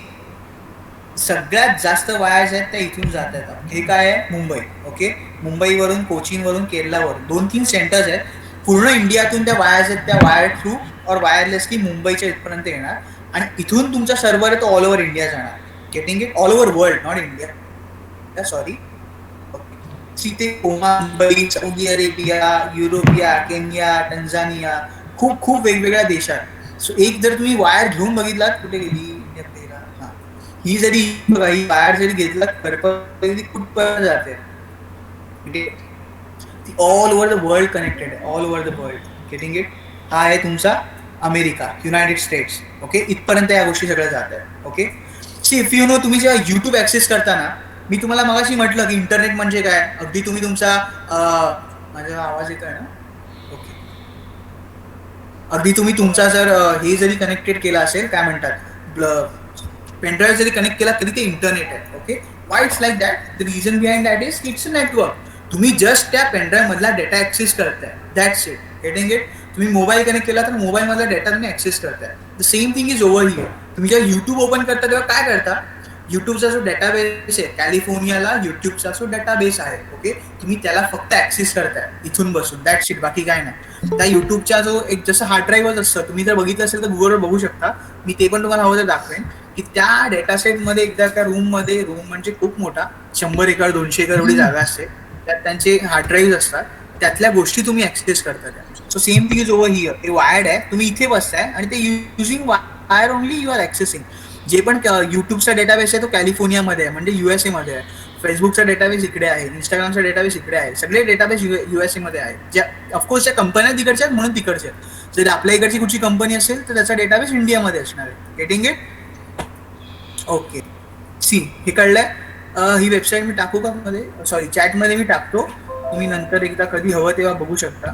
सगळ्यात जास्त वायर्स आहेत त्या इथून जात आहेत. हे काय आहे? मुंबई. ओके मुंबईवरून, कोचीनवरून, केरलावरून 2-3 सेंटर्स आहेत. पूर्ण इंडियातून त्या वायर्स आहेत त्या वायर थ्रू और वायरलेसली मुंबईच्या इथपर्यंत येणार आणि इथून तुमचा सर्व्हर आहे तो ऑल ओव्हर इंडिया जाणार. Getting it? All over world, not India. Sorry. ते मुंबई, सौदी अरेबिया, युरोपिया, केनिया, टंझानिया, खूप खूप वेगवेगळ्या देशात. सो एक जर तुम्ही वायर घेऊन बघितलात कुठे गेली ही जरी बघा ही वायर जरी घेतला कुठपर्यंत जाते. All over the world connected आहे. All over the world. Getting it? हा आहे तुमचा अमेरिका, युनायटेड स्टेट्स. ओके इथपर्यंत या गोष्टी सगळ्या जात आहेत. Okay see if you no तुम्ही जेव्हा युट्यूब ऍक्सेस करताना मी तुम्हाला मगाशी म्हटलं की इंटरनेट म्हणजे काय. अगदी तुम्ही तुमचा माझा आवाज येतोय ना? ओके अगदी तुम्ही तुमचा जर हे जरी कनेक्टेड केला असेल काय म्हणतात पेनड्राईव्ह जरी कनेक्ट केला तरी ते इंटरनेट आहे. Okay why it's like that? The reason behind that is it's a network. तुम्ही जस्ट त्या पेनड्राईव्ह मधला डेटा ऍक्सेस करताय. That's it. Getting it? तुम्ही मोबाईल कनेक्ट केला तर मोबाईल मधला डेटा तुम्ही ऍक्सेस करताय. The same thing is over here. तुम्ही जेव्हा युट्यूब ओपन करता तेव्हा काय करता? युट्यूबचा जो डेटाबेस आहे कॅलिफोर्नियाला युट्यूबचा जो डेटाबेस आहे. ओके तुम्ही त्याला फक्त ऍक्सेस करताय इथून बसून. That's it. बाकी काय नाही. त्या युट्यूबच्या जो एक जसं हार्ड ड्राईव्हच असतं तुम्ही जर बघितलं असेल तर गुगलवर बघू शकता. मी ते पण तुम्हाला हवं तर दाखवेन की त्या डेटा सेटमध्ये एकदा त्या रूम म्हणजे खूप मोठा 100 एकर 200 एकर एवढी जागा असते. त्यात त्यांचे हार्ड ड्राईव्ह असतात. त्यातल्या गोष्टी तुम्ही ऍक्सेस करता. So same thing is over here. हे वायर्ड आहे. तुम्ही इथे बसताय आणि ते using wire only you are accessing. जे पण युट्यूबचा डेटाबेस आहे तो कॅलिफोर्नियामध्ये आहे म्हणजे USA मध्ये आहे. फेसबुकचा डेटाबेस इकडे आहे. इंस्टाग्रामचा डेटाबेस इकडे आहे. सगळे डेटाबेस USA मध्ये आहेत. ज्या ऑफकोर्स त्या कंपन्या तिकडच्या आहेत म्हणून तिकडच्या आहेत. जर आपल्या इकडची कुठची कंपनी असेल तर त्याचा डेटाबेस इंडियामध्ये असणार आहे. Getting it? ओके सी हे कळलंय. ही वेबसाईट मी टाकू का मध्ये? सॉरी चॅटमध्ये मी टाकतो. तुम्ही नंतर एकदा कधी हवं तेव्हा बघू शकता.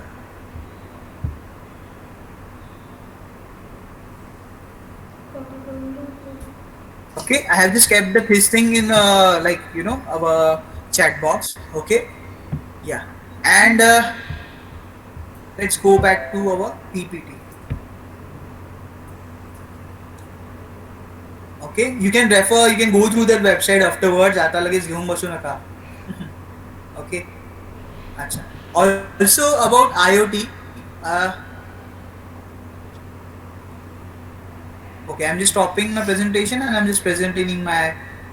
Okay, I have just kept this thing in our chat box. Okay, yeah, and let's go back to our PPT. Okay, you can go through that website afterwards. आता लगेच घेऊन बसू नका. Okay, अच्छा. Also about IoT. Okay, I'm just stopping my presentation and I'm just presenting my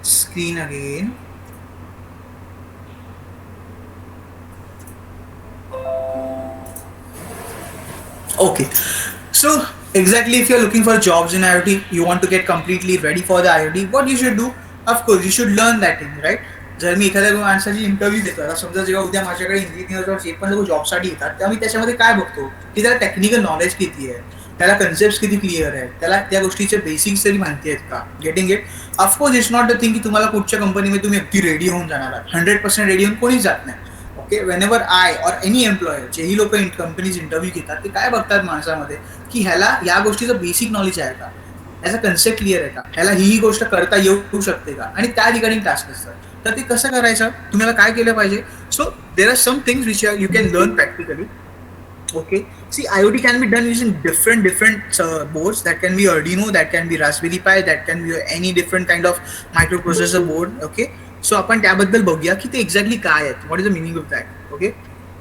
screen again. Okay, so exactly if you're looking for jobs in IoT, you want to get completely ready for the IoT, what you should do? Of course, you should learn that thing, right? जर मी एखाद्या माणसाची interview देतो आता समजा जेव्हा उद्या माझ्याकडे engineer जे पण लोक जॉबसाठी येतात तेव्हा मी त्याच्यामध्ये काय बघतो की त्याला टेक्निकल नॉलेज किती आहे, त्याला कन्सेप्ट किती क्लिअर आहे, त्याला त्या गोष्टीचे बेसिक्स तरी माहिती आहेत का. Getting it? Of course it's not the thing की तुम्हाला कुठच्या कंपनीमध्ये तुम्ही अगदी रेडी होऊन जाणार आहात. 100% रेडी होऊन कोणीच जात नाही. Okay when ever I or any employer जेही लोक कंपनीज इंटरव्ह्यू घेतात ते काय बघतात माणसामध्ये की ह्याला या गोष्टीचं बेसिक नॉलेज आहे का, याचा कन्सेप्ट क्लिअर आहे का, ह्याला ही गोष्ट करता येऊ शकते का, आणि त्या रिगार्डिंग टास्क असतात. तर ते कसं करायचं, तुम्हाला काय केलं पाहिजे. So there are some things which you can learn practically. Okay, see IoT can be done using different boards. That can be Arduino, that can be Raspberry Pi, that can be any different kind of microprocessor board. Okay, so आपण त्याबद्दल बघूया की ते exactly काय आहेत, what is the meaning of that. Okay.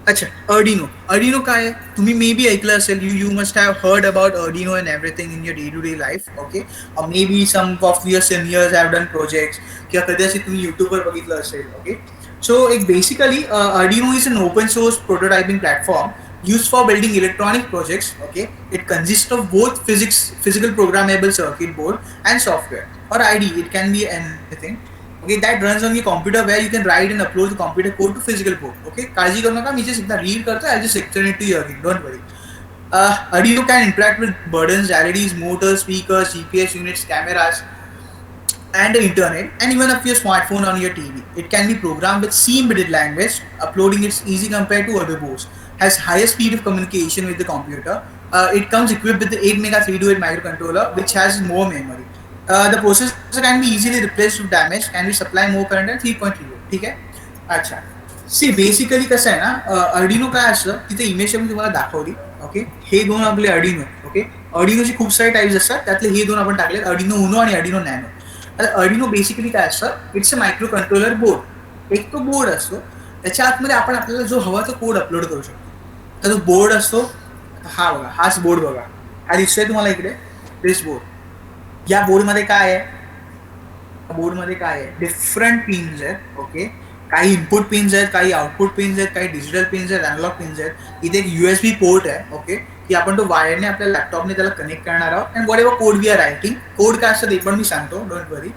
अच्छा, Arduino काय आहे, तुम्ही मे बी ऐकलं असेल, you must have heard about Arduino and everything in your day to day life. Okay. Maybe some of your seniors have done projects, किंवा कधी असे तुम्ही युट्यूबवर बघितलं असेल. Okay. So, basically, Arduino is an open source prototyping platform used for building electronic projects. Okay, it consists of both physical programmable circuit board and software, or IDE. It can be anything. Okay, that runs on your computer, where you can write and upload the computer code to physical board. Okay, काळजी करू नका, मी just एकदा read करतो. I'll just explain it to you again. Don't worry. Arduino can interact with buttons, LEDs, motors, speakers, GPS units, cameras, and the internet, and even of your smartphone on your TV. It can be programmed with C embedded language. Uploading is easy compared to other boards. Has higher speed of communication with the computer. It comes equipped with the 8 mega 328 microcontroller, which has more memory. The processor can be easily replaced if damaged. Can be supply more current than 3.3 volt. ठीक आहे. अच्छा, see basically कसं आहे ना, Arduino काय असतं, तिथे image मी तुम्हाला दाखवली. ओके, हे दोन आपले अर्डिनो. ओके, अर्डिनोचे खूप सारे टाईप्स असतात, त्यातले हे दोन आपण टाकले, अर्डिनो उनो आणि अर्डिनो नॅनो. आता अर्डिनो बेसिकली काय असतं, it's a micro controller board. एक तो बोर्ड असतो, त्याच्या आतमध्ये आपण आपल्याला जो हवा तो कोड अपलोड करू शकतो. तर तो बोर्ड असतो, हा बघा, हाच बोर्ड बघा, हा दिसतोय तुम्हाला इकडे, दिस बोर्ड. या बोर्डमध्ये काय आहे, बोर्डमध्ये काय आहे, डिफरंट पिन्स आहेत. ओके, काही इनपुट पिन्स आहेत, काही आउटपुट पिन्स आहेत, काही डिजिटल पिन्स आहेत, अॅनालॉग पिन्स आहेत. इथे एक USB पोर्ट आहे. ओके, की आपण तो वायरने आपल्या लॅपटॉपने त्याला कनेक्ट करणार आहोत. And whatever code we are writing, code काय असतं ते पण मी सांगतो, डोंट वरी.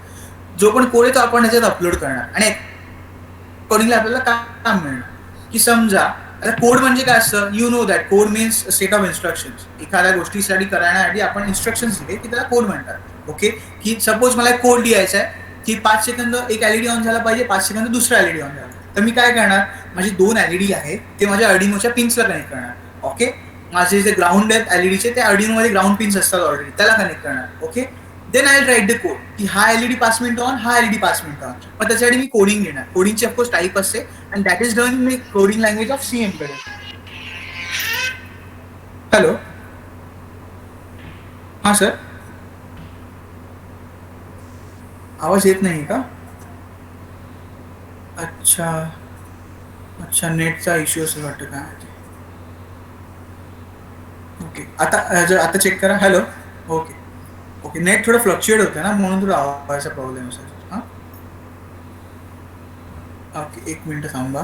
जो पण कोड आहे तो आपण ह्याच्यात अपलोड करणार, आणि अकॉर्डिंगली आपल्याला काम मिळणार. की समजा आता कोड म्हणजे काय असतं, you know that code means set of instructions. एखाद्या गोष्टीसाठी करण्यासाठी आपण इन्स्ट्रक्शन्स दिले की त्याला कोड म्हणतात. ओके, की सपोज मला एक कोड लिहायचा आहे की 5 सेकंद एक LED ऑन झाला पाहिजे, 5 सेकंद दुसरा LED ऑन झाला, तर मी काय करणार, माझे 2 LED आहेत ते माझ्या अर्डिनोच्या पिन्सला कनेक्ट करणार. ओके, माझे जे ग्राउंड आहेत एलईडीचे ते अर्डिनोमध्ये ग्राउंड पिन्स असतात ऑलरेडी, त्याला कनेक्ट करणार. Okay, then I will write the code की हा LED 5 मिनिटं ऑन, हा LED 5 मिनिटं ऑन. मग त्याच्यासाठी मी कोडिंग घेणार. कोडिंगची ऑफकोर्स टाईप असते, and that is done in coding language of C embedded. Hello, हां सर, आवाज येत नाही का? अच्छा अच्छा, नेटचा इश्यू असेल वाटतं काय. ओके, आता चेक करा. हॅलो, ओके ओके, नेट थोडं फ्लक्च्युएट होतं ना, म्हणून थोडा आवाजाचा प्रॉब्लेम असेल. हां, ओके, 1 मिनिट थांबा.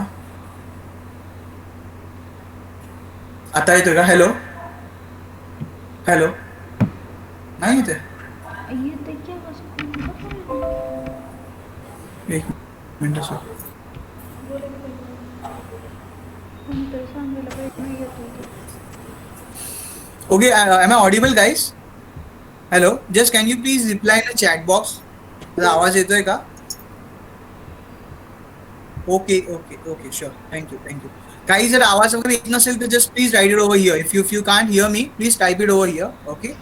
आता येतोय का? हॅलो हॅलो, नाही येते. येते की आवाज? 1 मिनिट सर. कोणतरी सांगायला पाहिजे, नाही येत होतं. Okay, am I audible, guys? Hello, just can you please reply in the chat box? आवाज येतोय का? Okay, okay, okay, sure. Thank you, thank you. काही जर आवाज वगैरे येत नसेल तर just please write it over here. If you can't hear me, please type it over here. Okay.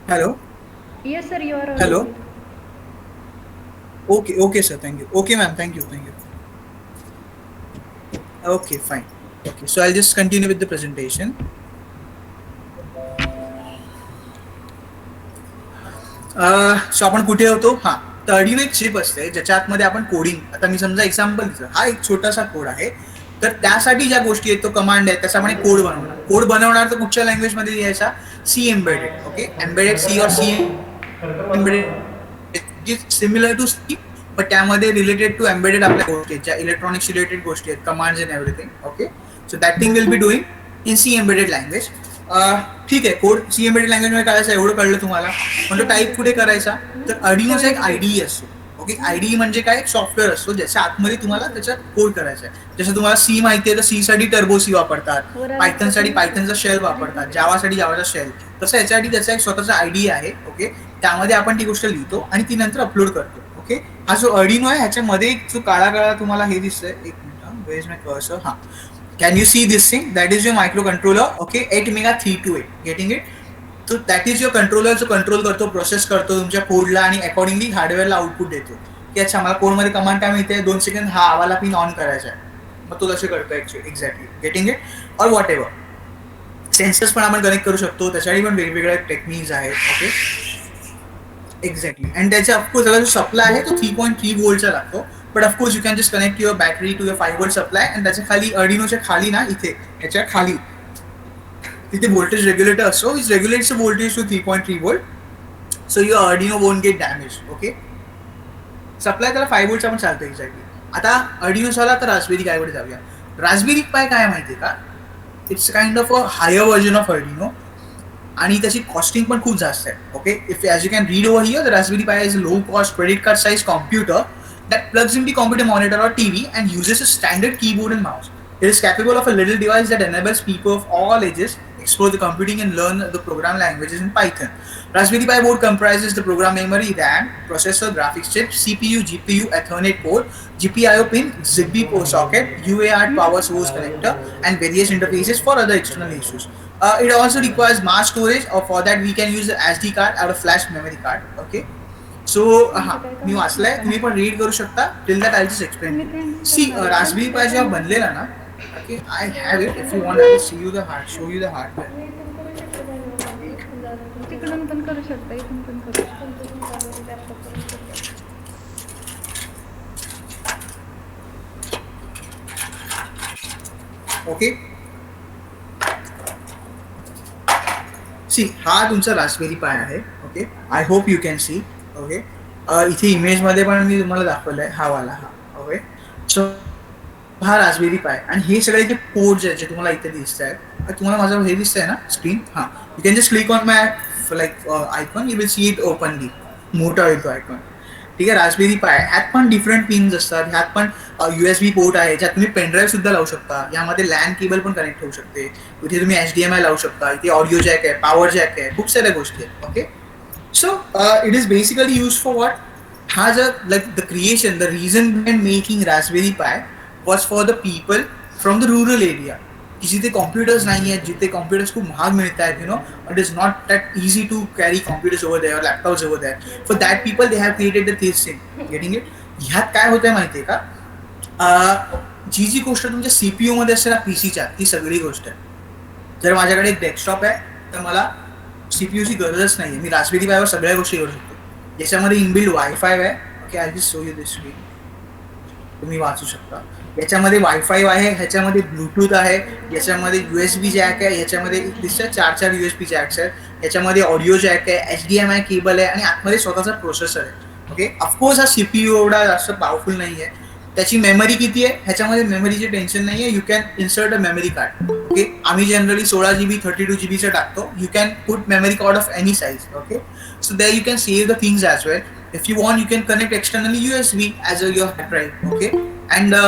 Hello. Yes sir, you are audible. Hello. Okay, okay, sir. Thank you. Okay, ma'am. Thank you, thank you. Okay, fine. Okay, so I'll just continue with the presentation. सो आपण कुठे होतो? हां, तर Arduino एक chip असते ज्याच्या आतमध्ये आपण कोडिंग, आता मी समजा एक्झाम्पल दिलं, हा एक छोटासा कोड आहे, तर त्यासाठी ज्या गोष्टी आहेत तो कमांड आहे त्याच्यामध्ये कोड बनवणार. कोड बनवणार तर कुठच्या लँग्वेजमध्ये लिहायचा? C embedded. Okay, embedded C और C embedded similar to C, पण त्यामध्ये रिलेटेड टू एम्बेडेड आपल्या गोष्टी आहेत, ज्या इलेक्ट्रॉनिक्स रिलेटेड गोष्टी आहेत, commands and everything. Okay, so that thing will be doing in C embedded language. ठीक आहे, कोड C एम्बेडेड लँग्वेजमध्ये करायचा, एवढं कळलं तुम्हाला. पण तो टाईप कुठे करायचा? तर अर्डिनोचा एक IDE असतो. ओके, IDE म्हणजे काय? एक सॉफ्टवेअर असतो ज्याच्या आतमध्ये तुम्हाला त्याच्यात कोड करायचा आहे. जसं तुम्हाला C माहिती आहे तर C साठी टर्बो C वापरतात, पायथनसाठी पायथनचा शेल वापरतात, जावासाठी जावाचा शेल. तसं याच्यासाठी त्याचा एक स्वतःचा IDE आहे. ओके, त्यामध्ये आपण ती गोष्ट लिहितो आणि ती नंतर अपलोड करतो. ओके, हा जो अर्डिनो आहे ह्याच्यामध्ये एक जो काळा काळा तुम्हाला हे दिसतंय, एक minute, where is my cursor. हां, can you see this thing? That is your microcontroller. Okay, 8 mega 328, getting it? So that is your controller जो कंट्रोल करतो, प्रोसेस करतो तुमच्या कोडला आणि अकॉर्डिंगली हार्डवेअरला आउटपुट देतो. की अच्छा, मला कोडमध्ये कमांड काय मिळते, 2 सेकंद हा आवाला पिन ऑन करायचा आहे, मग तो तसे करतो एक्झॅक्टली, गेटिंग इट? और वॉट एव्हर. सेन्सर्स पण आपण कनेक्ट करू शकतो, त्याच्यासाठी पण वेगवेगळ्या टेक्निक्स आहेत. Okay, exactly. आणि त्याचा ऑफकोर्स त्याला जो सप्लाय आहे तो 3.3 वोल्टचा लागतो. But of course you can just connect your battery to your 5 volt supply आणि त्याच्या खाली अर्डिनोच्या खाली ना इथे याच्या खाली तिथे व्होल्टेज रेग्युलेटर असतो which regulates voltage to 3.3 volt. So your Arduino won't get damage. Okay. Supply त्याला 5 वोल्टचा पण चालतो एक्झॅक्टली. आता अर्डिनो झाला तर रास्पबेरी पायकडे जाऊया. रास्पबेरी पाय काय माहिती आहे का? It's kind of a higher version of Arduino आणि त्याची कॉस्टिंग पण खूप जास्त आहे. Okay. If as you can read over here, the Raspberry Pi is a low cost credit card size computer that plugs into the computer monitor or TV and uses a standard keyboard and mouse. It is capable of a little device that enables people of all ages explore the computing and learn the program languages in Python. Raspberry Pi board comprises the program memory, RAM, processor, graphics chip, CPU, GPU, Ethernet port, GPIO pin, Zigbee port socket, UART power source connector, and various interfaces for other external issues. It also requires mass storage, or for that we can use the SD card or a flash memory card. Okay. So हा मी वाचलाय, तुम्ही पण read करू शकता. Till that I just explain. See Raspberry Pi जेव्हा बनलेला ना, okay, I have it. If you want I see you the hard, show you the hardware. तिकडून पण करू शकता, इथून पण करू शकता. ओके. सी हा तुमचा रास्पबेरी पाय आहे. Okay. I hope you can C. Okay. इथे इमेजमध्ये पण मी तुम्हाला दाखवलंय हा वाला हा. ओके. सो हा रास्पबेरी पाय आणि हे सगळे जे पोर्ट्स आहेत जे तुम्हाला इथे दिसत आहेत, तुम्हाला माझं हे दिसतंय ना स्क्रीन. हां, you can just click on my like icon, you will see it openly. मोठा येतो आयकॉन. ठीक आहे. रास्पबेरी पाय ह्यात पण डिफरंट पिन्स असतात. ह्यात पण USB पोर्ट आहे ज्यात तुम्ही पेनड्राईव्ह सुद्धा लावू शकता. यामध्ये लॅन केबल पण कनेक्ट होऊ शकते. इथे तुम्ही HDMI लावू शकता. इथे ऑडिओ जॅक आहे, पॉवर जॅक आहे, खूप साऱ्या गोष्टी आहेत. Okay. So it is basically used for what? Has a like the creation, the reason behind making Raspberry Pi was for the people from the rural area. जिथे computers नाही आहेत, जिथे कॉम्प्युटर्स खूप महाग मिळत आहेत, you know, it is not that easy to carry computers over there, laptops over there. For that people they have created the this thing. Getting it? ह्यात काय होतंय माहिती आहे का? जी गोष्ट तुमच्या CPU मध्ये असते ना PCच्या, ती सगळी गोष्ट आहे. जर माझ्याकडे एक डेस्कटॉप आहे तर मला CPUची गरजच नाही आहे. मी रास्पबेरी पायवर सगळ्या गोष्टी करू शकतो. याच्यामध्ये इनबिल्ड वायफाय आहे. Okay. I just show you this screen, तुम्ही वाचू शकता. याच्यामध्ये वायफाय आहे, ह्याच्यामध्ये ब्लूटूथ आहे, याच्यामध्ये USB जॅक आहे, याच्यामध्ये दिसतं 4 USB जॅक्स आहेत, याच्यामध्ये ऑडिओ जॅक आहे, HDMI केबल आहे आणि आतमध्ये स्वतःचा प्रोसेसर आहे. ओके. ऑफकोर्स हा CPU एवढा जास्त पॉवरफुल नाही आहे. त्याची मेमरी किती आहे? ह्याच्यामध्ये मेमरीचे टेन्शन नाही आहे. You can insert a memory card. Okay. आम्ही जनरली 16 GB 32 GB टाकतो. You can put memory card of any size. Okay. So there you can save the things as well. If you want, you can connect externally USB as your hard drive. Okay. And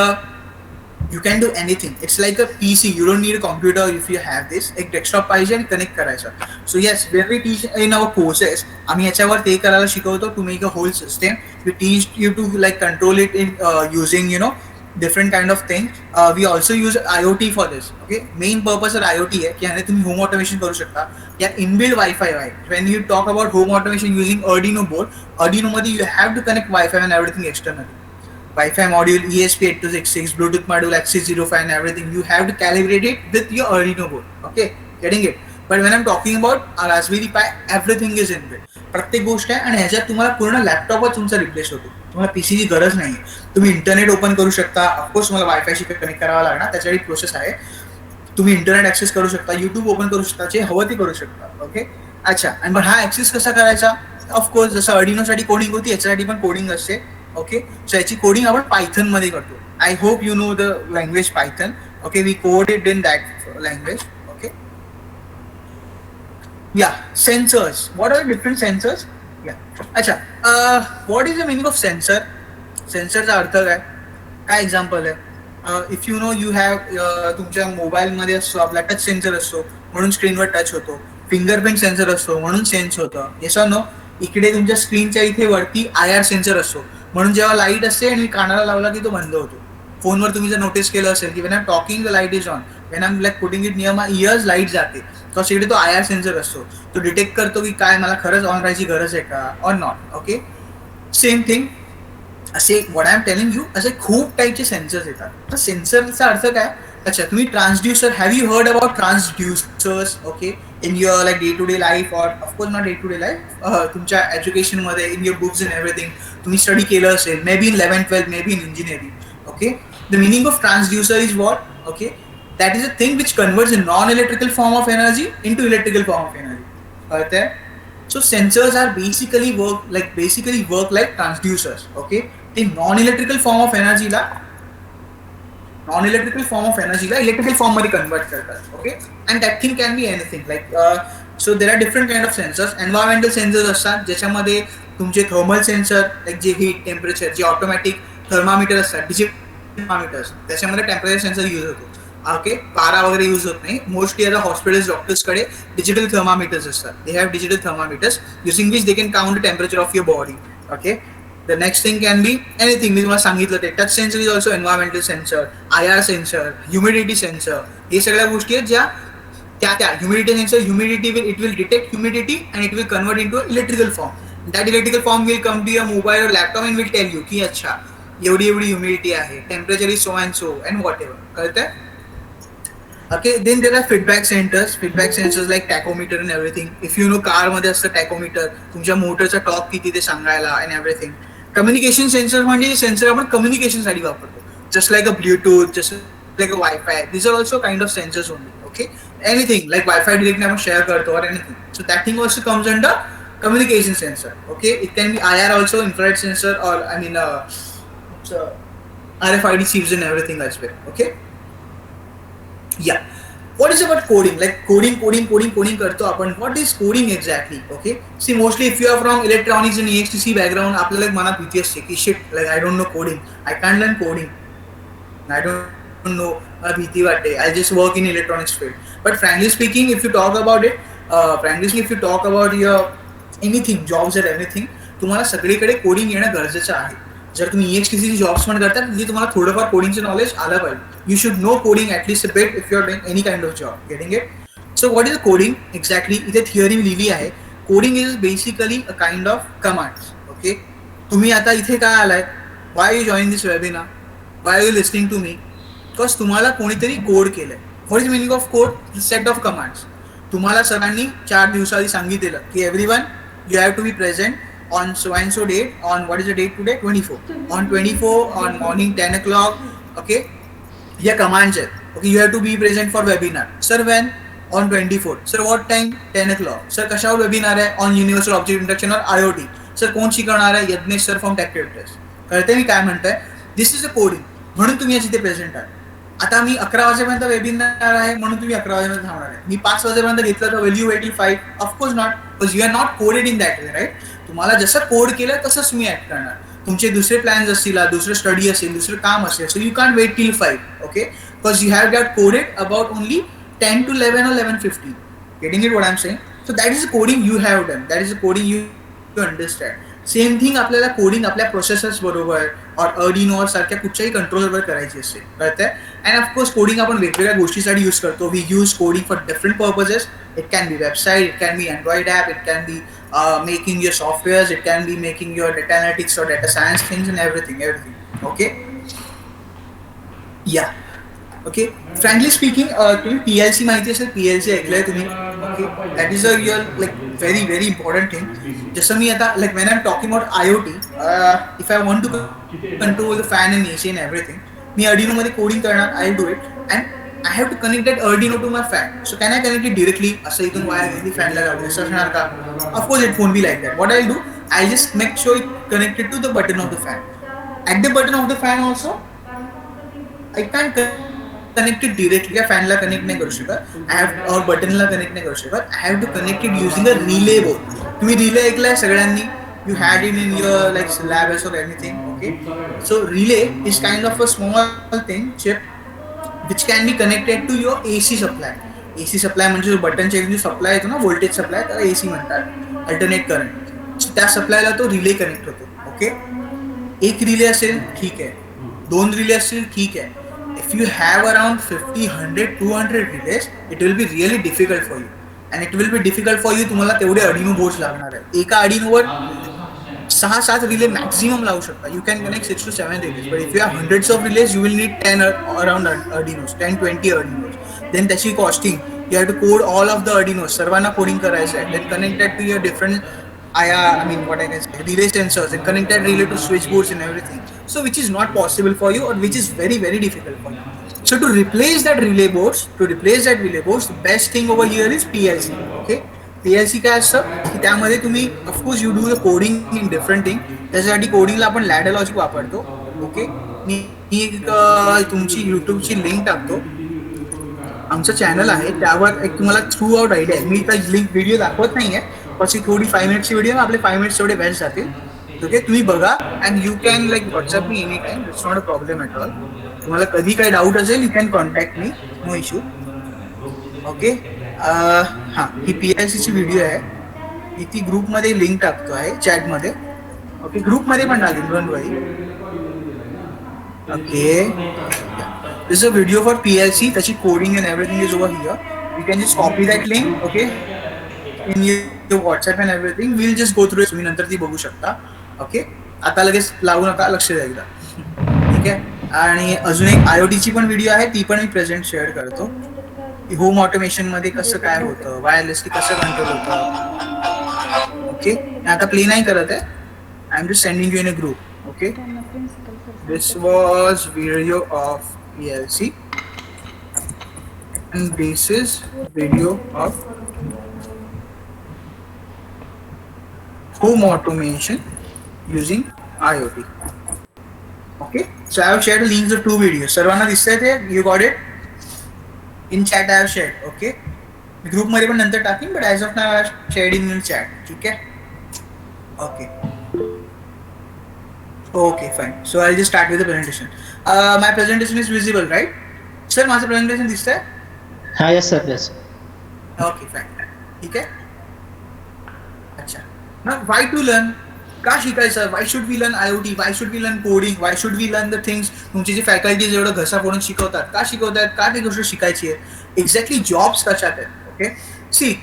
you can do anything. It's like a PC. You don't need a computer if you have this. एक desktop पाहिजे आणि connect करायचं. So yes, when we teach in our courses, आम्ही याच्यावर ते करायला शिकवतो to make a whole system. We teach you to like control it in using, you know, different kind of things. We also use IoT for this. Okay. Main purpose of IoT आहे की ह्याने तुम्ही home automation करू शकता. यात inbuilt wifi आहे. When you talk about home automation using Arduino board, Arduino मध्ये you have to connect Wi-Fi and everything externally. Wi-Fi module, ESP8266, Bluetooth module, XC05 and everything. You have to calibrate it with your Arduino board. Okay, getting it? But when I'm talking about a Raspberry Pi, everything is inbuilt. प्रत्येक गोष्ट आहे आणि ह्याच्यात तुम्हाला पूर्ण लॅपटॉपच तुमचा replace होतो. तुम्हाला PCची गरज नाही. तुम्ही इंटरनेट ओपन करू शकता. ऑफकोर्स तुम्हाला वायफायशी कनेक्ट करावा लागणार, त्याच्यासाठी प्रोसेस आहे. तुम्ही इंटरनेट ऍक्सेस करू शकता, युट्यूब ओपन करू शकता, जे हवं ते करू शकता. ओके. अच्छा. आणि पण हा ऍक्सेस कसा करायचा? ऑफकोर्स जसं अर्डिनोसाठी कोडिंग होती, याच्यासाठी पण कोडिंग असते. ओके. सो याची कोडिंग आपण पायथन मध्ये करतो. I hope you know the language Python. Okay. We code it in that language. Okay. Yeah sensors. What are different sensors? Yeah. अच्छा. What is the meaning of sensor? सेन्सरचा अर्थ काय example आहे? If you know you have तुमच्या मोबाईलमध्ये असतो आपला touch sensor असतो म्हणून स्क्रीनवर टच होतो. फिंगरप्रिंट सेन्सर असतो म्हणून सेन्स होतं. Yes no? इकडे तुमच्या स्क्रीनच्या इथे वरती IR सेन्सर असतो म्हणून जेव्हा लाईट असते आणि कानाला लावला की तो बंद होतो. फोनवर तुम्ही जर नोटीस केलं असेल की when I am talking the light is on, when I am like putting it near my years light जाते. बिकॉज इकडे तो IR सेन्सर असतो. तो डिटेक्ट करतो की काय मला खरंच ऑन राहायची गरज आहे का or not. Okay. Same thing असे what I am telling you, असे खूप टाईपचे सेन्सर्स येतात. तर सेन्सरचा अर्थ काय? अच्छा. तुम्ही transducer, have you heard about transducers? Okay. in your like day-to-day life, or of course not day-to-day life, तुमच्या एज्युकेशनमध्ये, in your books and everything, तुम्ही स्टडी केलं असेल, may be in 11th 12th, may be in engineering. Okay, the meaning of transducer is what? Okay, that is a thing which converts a non-electrical form of energy into electrical form of energy. कळत आहे? So sensors are basically work like transducers. Okay, the non-electrical form of energy La electrical form मध्ये convert करतात. Okay, and that thing can be anything like so there are different kind of sensors. Environmental sensors असतात ज्याच्यामध्ये तुमचे thermal sensor like जे heat, temperature, जे automatic thermometer असतात, digital thermometers, त्याच्यामध्ये temperature sensor use होतो. Okay, पारा वगैरे use होत नाही. मोस्टली आता हॉस्पिटल्स, डॉक्टर्सकडे डिजिटल थर्मामीटर्स असतात. They have digital thermometers using which they can count the temperature of your body. Okay, the next thing can be anything. मी तुम्हाला सांगितलं ते touch sensor is also environmental sensor, IR sensor, humidity sensor. हे सगळ्या गोष्टी आहेत ज्या त्या humidity sensor, it will detect humidity and it will convert in to electrical form. That electrical form will come to your mobile और laptop and will tell you की अच्छा एवढी ह्युमिडिटी आहे, temperature is so and what ever. कळतंय? Okay, then there are feedback sensors like tachometer and everything. If you know car मध्ये असतं tachometer, तुमच्या मोटरचा torque किती ते सांगायला and everything. Communication sensor म्हणजे सेन्सर आपण कम्युनिकेशन साठी वापरतो, just like a Bluetooth, just like a Wi-Fi. These are also kind of sensors only. Okay, anything like Wi-Fi directly आपण share करतो or anything. So that thing also comes under communication sensor. Okay, it can be IR also, infrared sensor, or I mean RFID chips and everything as well. Okay. Yeah, what is about coding? Like coding करतो आपण. What is coding exactly? Okay, see, mostly if you are from electronics and EHTC background, आपल्याला मनात भीती असते की shit, like I don't know coding, I can't learn coding, I don't know, भीती वाटते, I just work in electronics field. But frankly speaking, if you talk about your anything, jobs or anything, तुम्हाला सगळीकडे coding येणं गरजेचं आहे. जर तुम्ही EHTC jobs पण करता, म्हणजे तुम्हाला थोडंफार कोडिंगचं नॉलेज आलं पाहिजे. You should know coding at least a bit if you're doing any kind of job. Getting it? So what is coding exactly? इथे थिअरी लिहिली आहे. Coding is basically a kind of commands. Okay? तुम्ही आता इथे काय आलाय? Why are you joining this webinar? Why are you listening to me? Because तुम्हाला कोणीतरी कोड केलंय. What is the meaning of code? Set of commands. तुम्हाला सरांनी 4 दिवसाआधी सांगितलेलं की everyone you have to be present on so and so date, on what is the date today? 24. On 24 on morning 10 o'clock. Okay? Yeah, commands है. Okay, you have to be present for webinar. Sir, when? On 24. Sir, what time? 10 o'clock. Sir, कशावर webinar है? On Universal Object Detection or IoT. Sir, कोण शिकवणार आहे? Yagnesh sir from Tech Traders. कळते मी काय म्हणताय? This is a coding. म्हणून तुम्ही आज इथे प्रेझेंट आहात. आता मी 11 वाजेपर्यंत वेबिनार आहे म्हणून तुम्ही 11 वाजेपर्यंत थांबणार आहे. मी 5 वाजेपर्यंत घेतलं तर will you wait till 5? Of course not, because you are not coded in that way, right? तुम्हाला जसं कोड केलं तसंच तुम्ही ऍक्ट करणार. तुमचे दुसरे प्लॅन्स असतील, दुसरं स्टडी असेल, दुसरं काम असेल, so you can't wait till 5. Okay, because you have got coded about only 10 to 11 or 11:50. Getting it what I'm saying? So that is the coding you have done. That is the coding you understand. Same thing आपल्याला coding आपल्या processors बरोबर और Arduino सारख्या कुठच्याही कंट्रोलरवर करायची असते. कळतंय? And of course coding आपण वेगवेगळ्या गोष्टीसाठी यूज करतो. We use coding for different purposes. It can be website, it can be Android app, it can be making your softwares, it can be making your data analytics और data science things and everything. Okay, yeah okay. Frankly speaking, तुम्ही PLC माहिती असेल, PLC ऐकलंय तुम्ही? Okay, that is a your like very very important thing. जसं मी आता like when I am talking about IoT, if I want to control the fan and AC and everything, मी अर्डिनोमध्ये कोडिंग करणार. I do it and I have to connect that Arduino to my fan. So can I connect it directly? असं इथून wire फॅनला लावली असं असणार का? Of course it won't be like that. What I do, I just make sure it connected to the button of the fan. At the button of the fan also I can connected directly. या फॅनला connect नाही करू शकत, I have और बटनला connect नाही करू शकत. I have to connected using a relay board. तुम्ही relay ऐकलाय सगळ्यांनी? You had it in your like lab और anything. Okay, so relay is kind of a small thing chip which can be connected to your AC supply. AC supply म्हणजे जो बटनच्या जो supply येतो ना, व्होल्टेज सप्लाय, त्याला AC म्हणतात, alternate current. त्या सप्लायला तो रिले कनेक्ट होतो. ओके, एक रिले असेल ठीक आहे, 2 रिले असतील ठीक आहे. If you have around 50, 100, 200 relays, it will be really difficult for you. And it will be difficult for you. तुम्हाला तेवढे अर्डिनो बोर्ड्स लागणार आहेत. एका अर्डिनोवर 6-7 रिले मॅक्सिमम लावू शकता. You can connect 6 to 7 relays. But if you have hundreds of relays, you will need 10 around Ardinos, 10-20 Ardinos. Then त्याची costing, You have to code all of the Arduino. सर्वांना coding करायचं आहे. Then connected to your different I mean what I can say, relay sensors and connected relay to switchboards and everything. So which is not possible for you, or which is very very difficult for you. So to replace that relay boards, the best thing over here is PLC. Okay. PLC काय असतं की त्यामध्ये तुम्ही of course you do the coding in different thing. त्याच्यासाठी कोडिंगला आपण ladder logic वापरतो. Okay. मी एक तुमची युट्यूबची लिंक टाकतो. आमचं चॅनल आहे त्यावर एक तुम्हाला थ्रू आउट आयडिया आहे. मी तर लिंक व्हिडिओ दाखवत नाहीये. પછી થોડી 5 મિનિટची व्हिडिओ आपले 5 મિનિट्स तेवढे बेस्ट जातील. ओके. तुम्ही बघा and you can like WhatsApp me any time. It's not a problem at all. तुम्हाला कधी काही डाऊट असेल you can contact me. No issue. Okay. हां ही PLCची व्हिडिओ आहे. मी ती ग्रुपमध्ये लिंक टाकतो आहे चॅटमध्ये. ओके. ग्रुपमध्ये पण टाकेल don't worry. Okay. This is a video for PLC. त्याची coding and everything is over here. You can just copy that link, okay, in your WhatsApp and everything. We'll just go through it. तुम्ही नंतर ती बघू शकता. Okay. आता लगेच लावू नका, लक्ष द्या एकदा. ठीक आहे. आणि अजून एक IoTची पण व्हिडिओ आहे, ती पण मी प्रेझेंट शेअर करतो. होम ऑटोमेशन मध्ये कसं काय होतं, वायरलेसली कसं कंट्रोल होतं. ओके. आता प्ले नाही करत आहे. I am just sending you in a group. Okay. This was video of PLC and this is video of home automation using IoT. Okay, so I have shared the links of 2 videos. सर्वांना दिसतंय ते? You got it? In chat I have shared. Okay, group मध्ये पण नंतर टाकीन, but as of now I have shared in chat. ठीक आहे. Okay. Okay, fine. So I'll just start with the presentation. My presentation is visible, right? Sir, माझं presentation दिसतंय? हाँ, yes sir, yes. Okay, fine. ठीक आहे. अच्छा. Now, why to learn? का शिकायचं? Why should we learn IoT? Why should we learn coding? Why should we learn the things? तुमचे जे faculties एवढं घसा फोडून शिकवतात, का शिकवतात? का ती गोष्ट शिकायची आहे? एक्झॅक्टली जॉब्स कशात आहेत? ओके. सी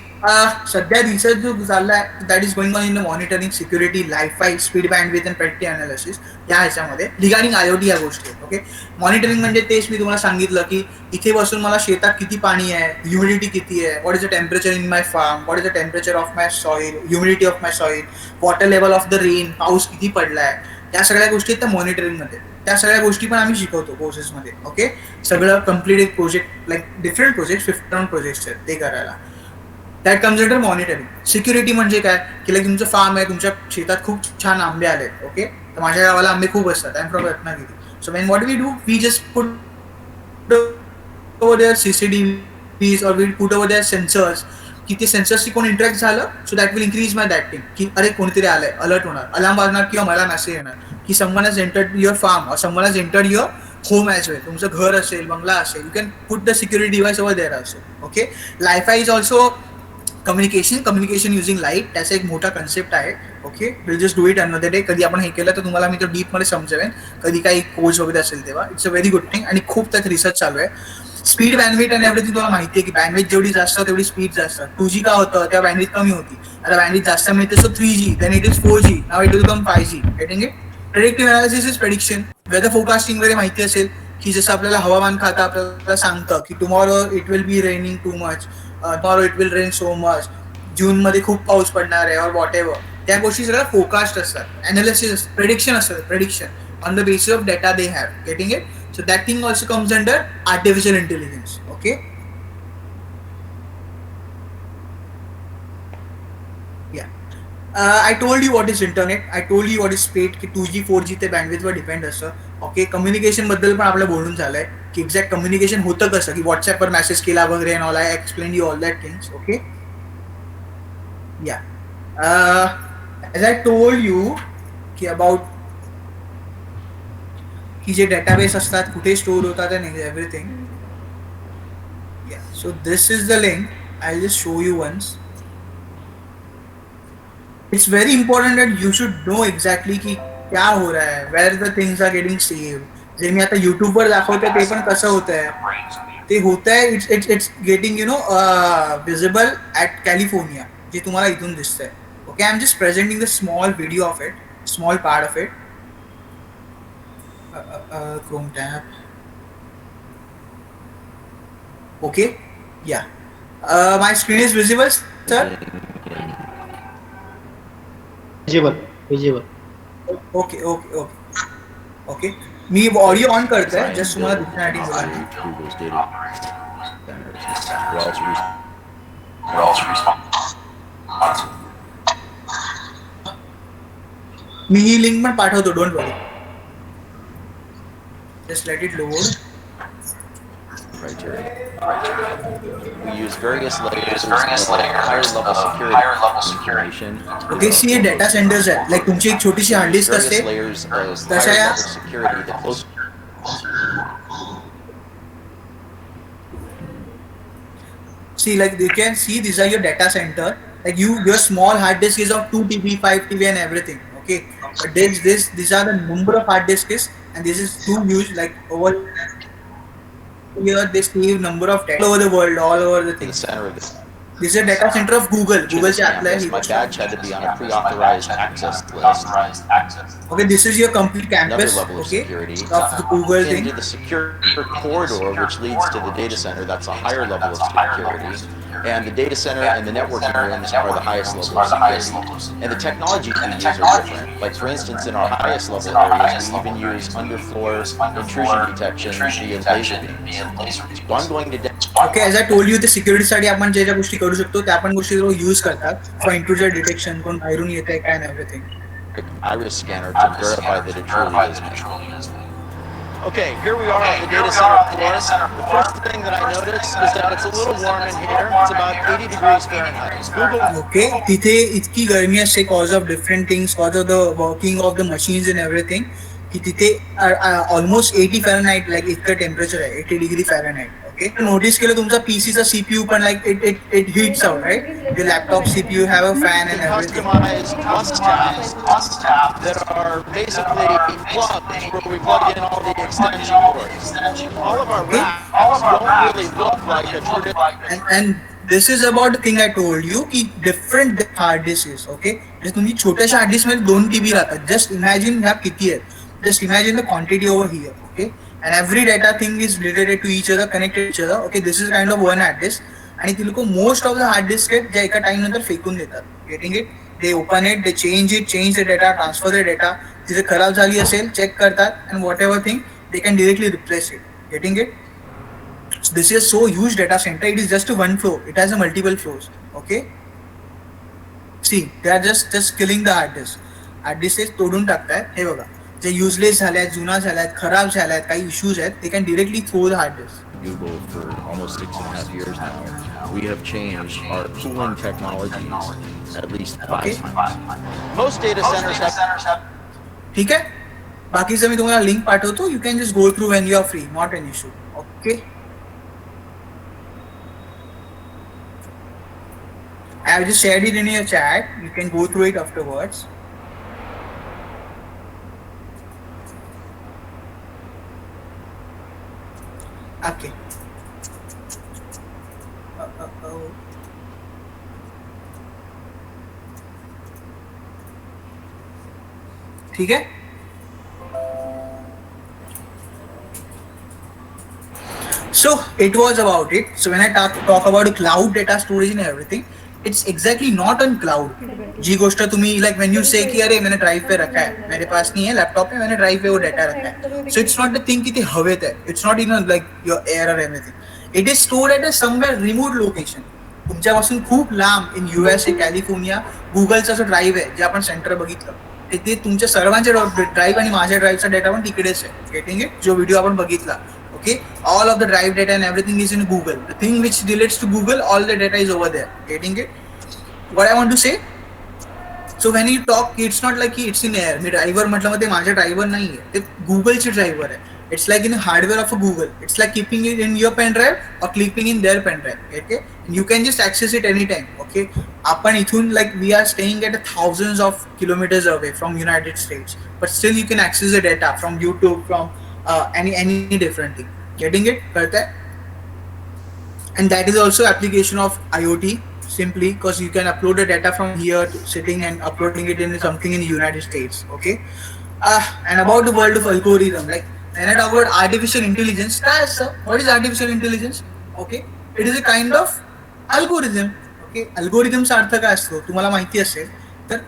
सध्या रिसर्च जो चाललाय that is going on in the monitoring, security, LiFi, speed bandwidth and पेटी अनालिसिस या ह्याच्यामध्ये रिगार्डिंग IoT या गोष्टी आहेत. ओके. मॉनिटरिंग म्हणजे तेच मी तुम्हाला सांगितलं की इथे बसून मला शेतात किती पाणी आहे, ह्युमिडिटी किती आहे, what is the temperature in my farm, what is the temperature of my soil, humidity of my soil, water level of the rain, पाऊस किती पडलाय, या सगळ्या गोष्टी आहेत त्या मॉनिटरिंगमध्ये. त्या सगळ्या गोष्टी पण आम्ही शिकवतो कोर्सेसमध्ये. ओके. सगळं कम्प्लीट एक project like different project 51 projects आहेत ते करायला. That comes under monitoring. Security म्हणजे काय की लाईक तुमचं फार्म आहे, तुमच्या शेतात खूप छान आंबे आलेत. ओके. तर माझ्या गावाला आंबे खूप असतात. I am from Ratnagiri. So when what we do, we just put over there CCTVs और we put over there sensors की ते सेन्सर्सशी कोण इंटरॅक्ट झालं so that will increase my that thing की अरे कोणीतरी आलंय, अलर्ट होणार, अलार्म वाजणार किंवा मला मेसेज येणार की someone has entered your farm और someone has entered your home as well. तुमचं घर असेल, बंगला असेल, you can put the security device over there असेल. Okay. LiFi is also communication using light. त्याचा एक मोठा कन्सेप्ट आहे. Okay. Will just do it another day. कधी आपण हे केलं तर तुम्हाला मी तो डीपमध्ये समजावेन कधी काही कोर्स वगैरे असेल तेव्हा. It's a very good thing आणि खूप त्यात रिसर्च चालू आहे. स्पीड बँडविड्थ आणि एव्हरीथिंग तुम्हाला माहिती आहे की बँडविड्थ जेवढी जास्त तेवढी स्पीड जास्त. 2G का होतं तेव्हा बँडविड्थ कमी होती. आता बँडविड्थ जास्त मिळते so 3G, then it is 4G, now it will become 5G. Getting it? Predictive analysis is prediction. Weather forecasting वगैरे माहिती असेल की जसं आपल्याला हवामान खातं आपल्याला सांगतं की tomorrow it will be raining too much, tomorrow it will rain so much, जूनमध्ये खूप पाऊस पडणार आहे और वॉट एव्हर. त्या गोष्टी सगळ्या फोरकास्ट असतात. अनालिसिस, प्रेडिक्शन असतात. Prediction on the basis of data they have. Getting it? So that thing also comes under artificial intelligence. Okay. Yeah. I told you what is internet. I told you what is speed. की 2G 4G ते bandwidth वर depend असतं. Okay. Communication बद्दल पण आपलं बोलून झालंय की exact communication होतं कसं की व्हॉट्सअपवर मेसेज केला वगैरे and all. I explain you all that things. Okay. या. As I told you की अबाउट की जे डेटाबेस असतात कुठे स्टोर होतात आणि everything. Yeah. So this is the link. I just show you once. It's very important that you should know exactly की क्या हो रहा है, where the things are getting saved. जे मी आता युट्यूबवर दाखवतोय ते पण कसं होत आहे ते होत आहे. It's getting you know visible at California, जे तुम्हाला इथून दिसतंय. Okay. I am just presenting the small video of it, small part of it. Chrome tab. Okay. Yeah. My screen is visible, sir. Visible. Visible. Okay, okay, okay. Okay. Me audio on करतोय just तुम्हाला दिसण्यासाठी बोला. Google's data centers. We're also responsible. मी ही link पण पाठवतो, don't worry. Just let it load. Criteria. We use various layers of higher level security information. Okay, see ये data centers आहे. Like तुमची एक छोटीशी हार्ड डिस्क Various असते. layers of तशा higher या level security that close. see, like you can see these are your data center. Like your small hard disk is of 2 TB, 5 TB and everything. Okay, but these are the number of hard disks, and this is too huge. Like over here, they save number of data all over the world, all over the In the things. center of this This is a data center of Google. Google से apply campus, my badge had to be on a pre-authorized access list. Okay, this is your complete Another campus. level of Okay, security. of the Google thing. Into the secure corridor, which leads to the data center, that's a higher level of security. And the data center and the networking rooms are the highest level of security. And the technologies we use are different. Like for instance, in our highest level areas, we even use underfloor intrusion detection via laser beams. So I'm going to Okay, as I told you, the security साठी आपण ज्या ज्या गोष्टी करू शकतो त्या आपण गोष्टी यूज करतात फॉर इंट्रुजर डिटेक्शन, कोण बाहेरून येतंय काय and everything. iris scanner to verify that it truly is me. Okay, here we are on the data center floor. The first thing that I noticed is that it's a little warm in here. It's about 80 degrees Fahrenheit. Google Okay, तिथे इतकी गरमी असते cause of different things, cause of the working of the machines and everything, की तिथे almost 80 Fahrenheit, like इतकं temperature आहे, 80 degree Fahrenheit. Okay, notice केलं तुमचा पीसीचा सीपीयू पण like it heats out, right? The laptop CPU have a fan and everything. customize must-haves that are basically plugs where we plug in all the extension cords. All of our racks don't really look like a traditional. And this is about the thing I told you की different hard disks, okay? जर तुम्ही छोट्याशा hard disk मध्ये 2 TB राहतात, just imagine ह्या किती आहेत. Just imagine the quantity over here, okay? And every data thing is related to each other, connected to each other. Okay, this is kind of one hard disk. आणि ती लोक most of the hard disk आहेत ज्या एका time नंतर फेकून देतात. Getting it? They open it, they change the data, transfer the data. तिथे खराब झाली असेल चेक करतात and whatever thing they can directly replace it. Getting it? So this is so huge data center. It is just one floor. It has a multiple floors. Okay. See, they are just killing the hard disk. Hard disk तोडून टाकतायत. हे बघा. जे useless झाल्यात, जुना झाल्यात, खराब झाल्यात, काही issues आहेत, they can directly throw the hard disk. Google for almost 6.5 years now. We have changed our cooling technologies at least 5 times. Most data centers have. ठीक आहे. बाकीचं मी तुम्हाला लिंक पाठवतो. You can just go through when you are free. Not an issue. Okay. I have just shared it in your chat. You can go through it afterwards. Okay. ठीक है. So it was about it. So when I talk about cloud data storage and everything, it's exactly not on cloud. जी गोष्ट तुम्ही like when you say कि अरे मैंने drive पे रखा है, मेरे पास नहीं है लैपटॉप पे, मैंने ड्राइव पे वो डाटा रखा है. So it's not the thing कि ते हवेत है. It's not even like your air or anything. It is stored at a somewhere remote location. तुमच्यापासून खूप लांब in USA, कॅलिफोर्निया, गुगलचा जो ड्राइव्ह आहे जे आपण सेंटर बघितलं ते तुमच्या सर्वांचे ड्राइव्ह आणि माझ्या ड्राइव्हचा डेटा पण तिकडेच आहे. Getting it? जो व्हिडिओ आपण बघितला. Okay, all of the drive data and everything is in Google. The thing which relates to Google, all the data is over there. Getting it? What I want to say? So when you talk, it's not like it's in air. Me driver म्हटलं ते माझ्या driver नाही आहे. ते Googleचे driver आहे. It's like in the hardware of a Google. It's like keeping it in your pen drive or clipping in their pen drive. Okay? And you can just access it anytime. Okay? आपण इथून like we are staying at thousands of kilometers away from United States, but still you can access the data from YouTube, from any different thing. Getting it? करते हैं? And that is also application of IoT simply because you can upload the data from here to sitting and uploading it in something in the United States. Okay. And about the world of algorithm, like when I talk about artificial intelligence, what is artificial intelligence? Okay, it is a kind of algorithm. Okay, अल्गोरिदमचा अर्थ काय असतो तुम्हाला माहिती असेल तर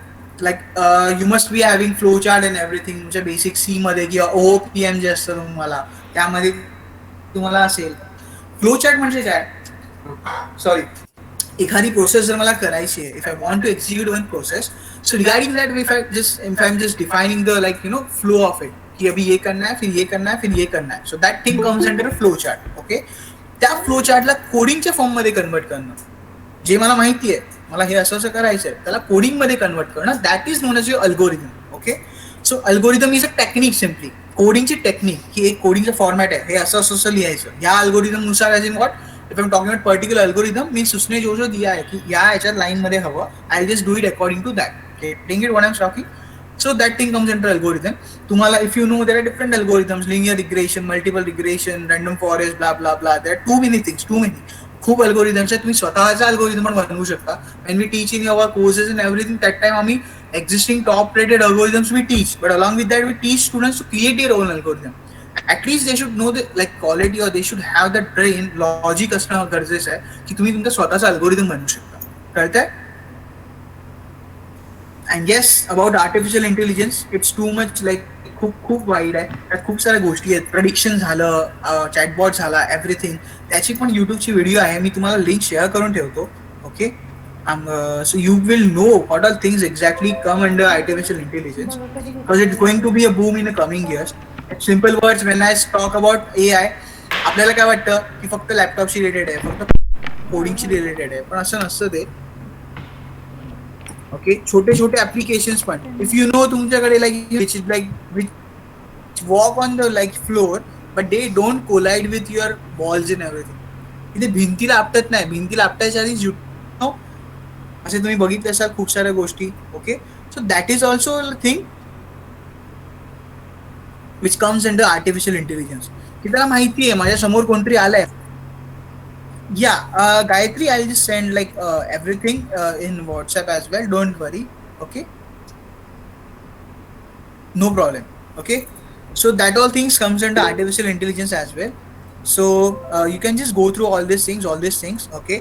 like you must be having flow chart and everything तुमच्या basic C मध्ये किंवा OPM जे असतं तुम्हाला त्यामध्ये तुम्हाला असेल. फ्लो चार्ट म्हणजे काय, सॉरी, एखादी प्रोसेस जर मला करायची आहे, if I want to execute one process, so regarding that if I am just defining the like flow of it कि अभी ये करना है, फिर ये करना है, फिर ये करना है, so that thing comes under flow chart. Okay, त्या फ्लो चार्टला कोडिंगच्या फॉर्म मध्ये कन्वर्ट करणं, जे मला माहिती आहे मला हे असं करायचं आहे त्याला कोडिंग मध्ये कन्वर्ट करणं, that is known as your algorithm. Okay, so algorithm is a technique, simply कोडिंगची टेक्निक की एक कोडिंगचं फॉर्मॅट आहे, हे असं असं लिहायचं या अल्गोरिदम नुसार. As in what, if I am talking about particular algorithm means उसने जो जो दिया है की या ह्याच्यात लाईन मध्ये हवं, I just do it according to that. Getting it what I am talking. So that thing comes under algorithm. तुम्हाला if you know there are different algorithms, linear regression, multiple regression, random forest, blah blah blah. There are too many things, too many. खूप algorithms आहेत, तुम्ही स्वतःचा algorithm पण बनवू शकता. When we teach in our courses and everything, that time आम्ही existing top rated algorithms we teach, but along with that we teach students to create their own algorithm. At least they should know the like quality, or they should have that brain logic असणं गरजेचं आहे की तुम्ही तुमचा स्वतःचा algorithm बनवू शकता. कळतंय? And yes, about artificial intelligence, it's too much like खूप वाईड आहे. त्यात खूप साऱ्या गोष्टी आहेत, प्रेडिक्शन झालं, चॅटबॉट झाला, एव्हरीथिंग. त्याची पण युट्यूबची व्हिडिओ आहे, मी तुम्हाला लिंक शेअर करून ठेवतो. Okay, so you will know what all things exactly come under artificial intelligence, because it's going to be a boom in the coming years. In simple words, when I talk about AI, आपल्याला काय वाटतं की फक्त लॅपटॉपशी related आहे, फक्त कोडिंगशी related आहे, पण असं नसतं ते. ओके, छोटे छोटे ऍप्लिकेशन्स पण, इफ यू नो तुमच्याकडे which walk on the like floor, but they don't collide with your balls in everything. इथे भिंतीला आपटत नाही, भिंतीला आपटायच्या आधी असे तुम्ही बघितले असाल खूप साऱ्या गोष्टी. Okay, so that is also thing which comes under artificial intelligence. की त्याला माहिती आहे माझ्या समोर कोणतरी आलंय. Yeah, Gayatri, I'll just send like everything in WhatsApp as well. Don't worry. Okay. No problem. Okay. So that all things comes under artificial intelligence as well. So you can just go through all these things. Okay.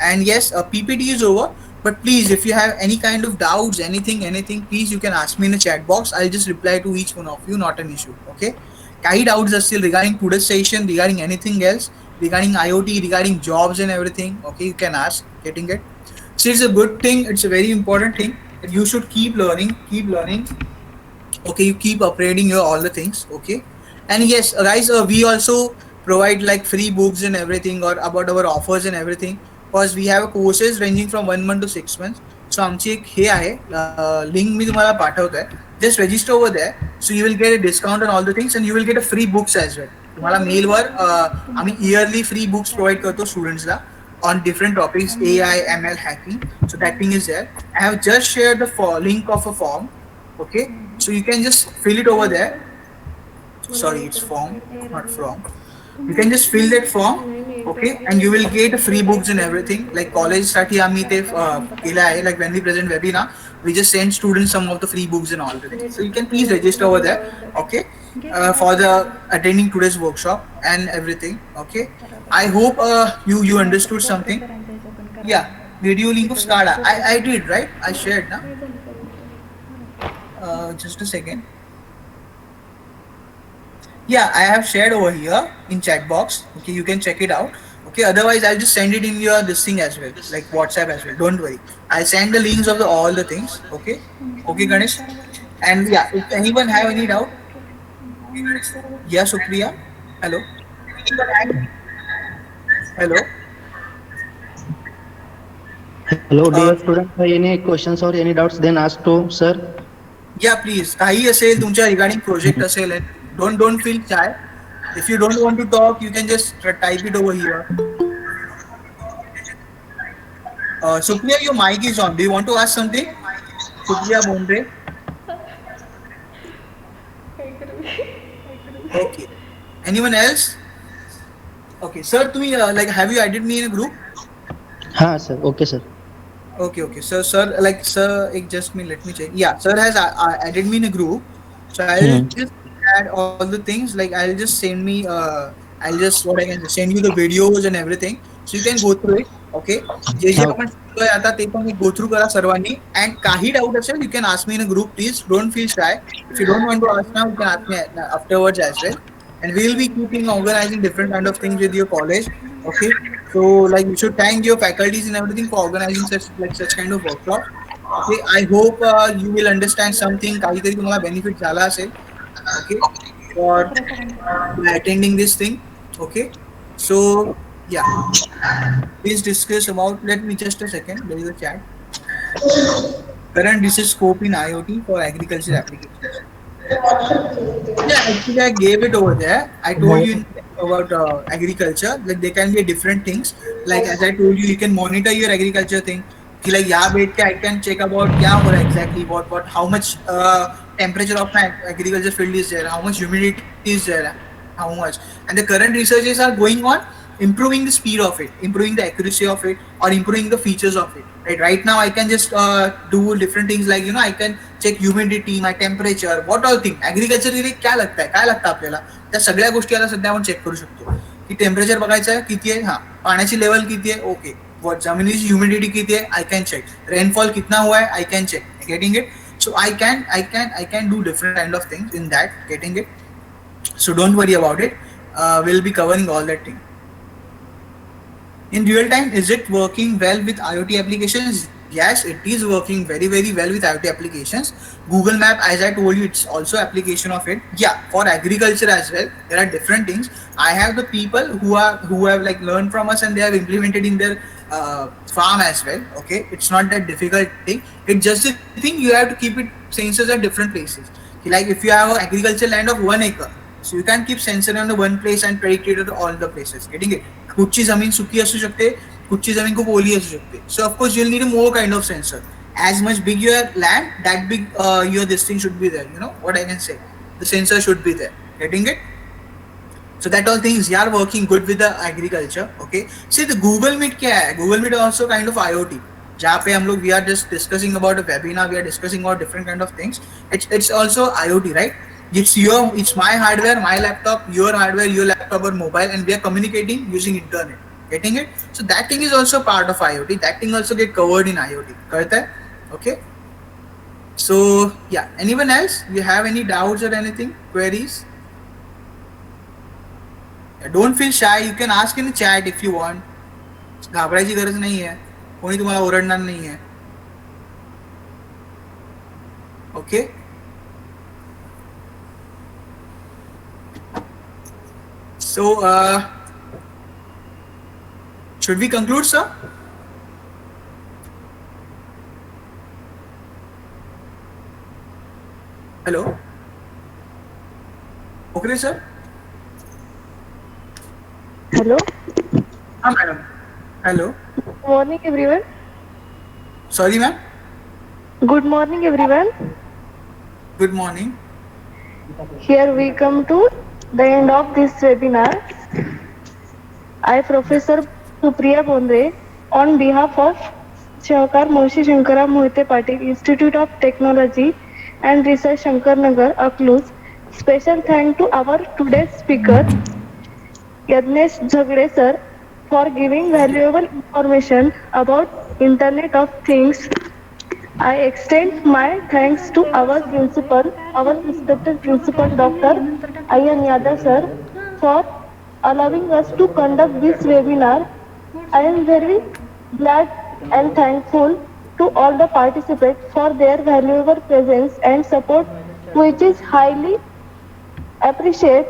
And yes, PPT is over. But please, if you have any kind of doubts, anything, please you can ask me in the chat box. I'll just reply to each one of you. Not an issue. Okay. काही doubts are still regarding today's session, regarding anything else, regarding IoT, regarding jobs and everything, okay, you can ask. Getting it? So it's a good thing, it's a very important thing that you should keep learning. Okay, you keep upgrading your all the things. Okay, and yes, guys, we also provide like free books and everything, or about our offers and everything, because we have courses ranging from 1 month to 6 months. So आमची एक हे आहे, link मी तुम्हाला पाठवतोय. Just register over there, so you will get a discount on all the things, and you will get a free books as well. तुम्हाला मेलवर आम्ही yearly free books provide करतो स्टुडंट्सला on different topics, AI, ML, hacking. So that thing is there. I have just shared the link of a form. Okay, so you can just fill it over there. Sorry, it's form, not from. You can just fill that form. Okay, and you will get free books and everything. Like college साठी आम्ही ते केलं आहे. Like when we present webinar, we just send students some of the free books and all the things. So you can please register over there. Okay, for the attending today's workshop and everything. Okay, I hope you understood something. Yeah, video link of SCADA. I did, right? I shared now. Just a second. Yeah, I have shared over here in chat box. Okay, you can check it out. Okay, otherwise I'll just send it in your this thing as well, like WhatsApp as well. Don't worry, I'll send the links of all the things. Okay, Ganesh. And yeah, if anyone have any doubt, yeah, Supriya, hello. Hello, dear student, any questions or any doubts, then ask to sir. Yeah, please. काही असेल तुमच्या regarding project असेल, don't feel shy. If you don't want to talk, you can just type it over here. Supriya, your mic is on. Do you want to ask something? Supriya Bondre. Okay. Anyone else? Okay, sir. तुम्ही like have you added me in a group? हाँ sir, okay sir. Okay. So sir, like sir, just me. Let me check. Yeah, sir has added me in a group. So I'll just add all the things. Like I'll just send me. I'll just what I can send you the videos and everything. So you can go through it. Okay. J J Okay. आपण शिकलोय आता ते पण go through करा सर्वांनी. And काही doubt असेल you can ask me in a group please. Don't feel shy. If you don't want to ask now you can ask me afterwards as well. And we'll be keeping organizing different kind of things with your college. Okay, so like you should thank your faculties and everything for organizing such kind of workshops. Okay, I hope you will understand something. काहीतरी तुम्हाला benefit झाला असेल. Okay, for by attending this thing. Okay, so yeah, please discuss about. Let me just a second. There is a chat. Current research scope in IoT for agriculture applications. Yeah, actually, I gave it over there. I told you about agriculture. Like there can be different things. Like as I told you, you can monitor your agriculture thing. कि like यहाँ बैठ के I can check about क्या हो रहा है exactly, what how much temperature of my agriculture field is there, how much humidity is there, how much, and the current researches are going on improving the speed of it, improving the accuracy of it, or improving the features of it. Right now I can just do different things like I can check humidity, my temperature, what all thing. Agriculture मध्ये काय लागतं काय लागतं आपल्याला त्या सगळ्या गोष्टी आता सध्या आपण चेक करू शकतो की टेम्परेचर बघायचं आहे किती आहे, हा पाण्याची लेवल किती आहे, ओके, जमिनीची ह्युमिडिटी किती आहे, आय कॅन चेक, रेनफॉल कितना हुआ है, I can check, getting it. So I can do different kind of things in that, getting it. So don't worry about it. We'll be covering all that thing. In real time, is it working well with IoT applications? Yes, it is working very well with IoT applications. Google Map, as I told you, it's also application of it. Yeah, for agriculture as well, there are different things. I have the people who have like learned from us and they have implemented in their farm as well. Okay, it's not that difficult thing. It's just a thing you have to keep it sensors at different places. Like if you have an agriculture land of 1 acre, so you can keep sensor on the one place and predict it at all the places. Getting it? कुठची जमीन सुकी असू शकते, कुठची जमीन खूप ओली असू शकते. So of course you'll need a more kind of sensor. As much big your land, that big your this thing should be there. You know what I can say? The sensor should be there. Getting it? So that all things are working good with the agriculture. Okay. See the Google Meet क्या है? Google Meet also kind of IoT. जहाँ पे हम लोग we are just discussing about a webinar, we are discussing about different kind of things. It's also IoT, right? It's my hardware, my laptop, your hardware, your laptop or mobile, and we are communicating using internet. Getting it? So that thing is also part of IoT. That thing also get covered in IoT. Correct? Okay. So yeah. Anyone else? You have any doubts or anything? Queries? Don't feel shy. You can ask in the chat if you want. घाबरायची गरज नाही आहे. कोणी तुम्हाला ओरडणार नाही आहे. Okay. So, should we conclude, sir? Hello? Okay, sir? Hello. Madam. Hello. Good morning, everyone. Sorry, ma'am. Good morning, everyone. Good morning. Here we come to the end of this webinar. I, Professor Supriya Bondre, on behalf of Shahkar Moshi Shankara Mohite Patil Institute of Technology and Research Shankarnagar, Akluz, special thank to our today's speaker, Yadnesh Jhagde sir, for giving valuable information about Internet of Things. I extend my thanks to our principal, our respected principal, Dr. Ayan Yadav sir, for allowing us to conduct this webinar. I am very glad and thankful to all the participants for their valuable presence and support, which is highly appreciated.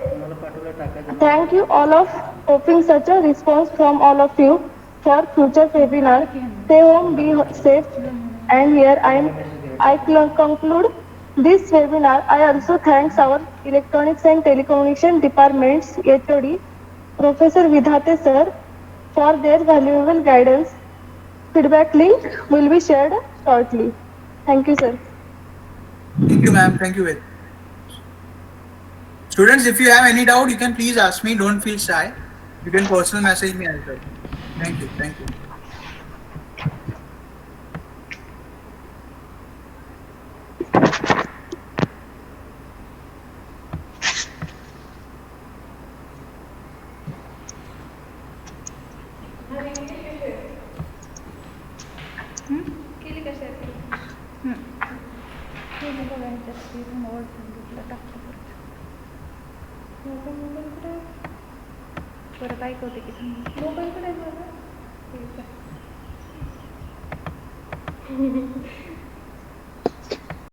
Thank you all of hoping such a response from all of you for future webinar. Stay home, be safe. And here I conclude this webinar. I also thanks our Electronics and Telecommunication Department's HOD, Professor Vidhate sir, for their valuable guidance. Feedback link will be shared shortly. Thank you, sir. Thank you, ma'am. Thank you very much. Students, if you have any doubt, you can please ask me. Don't feel shy. You can personal message me as well. Thank you. Thank you. ते थांबा व्हॉट्सअपला टाकतो परत. मोबाईलकडे परत ऐकवते की थांबा. मोबाईलकडे माझा ठीक आहे.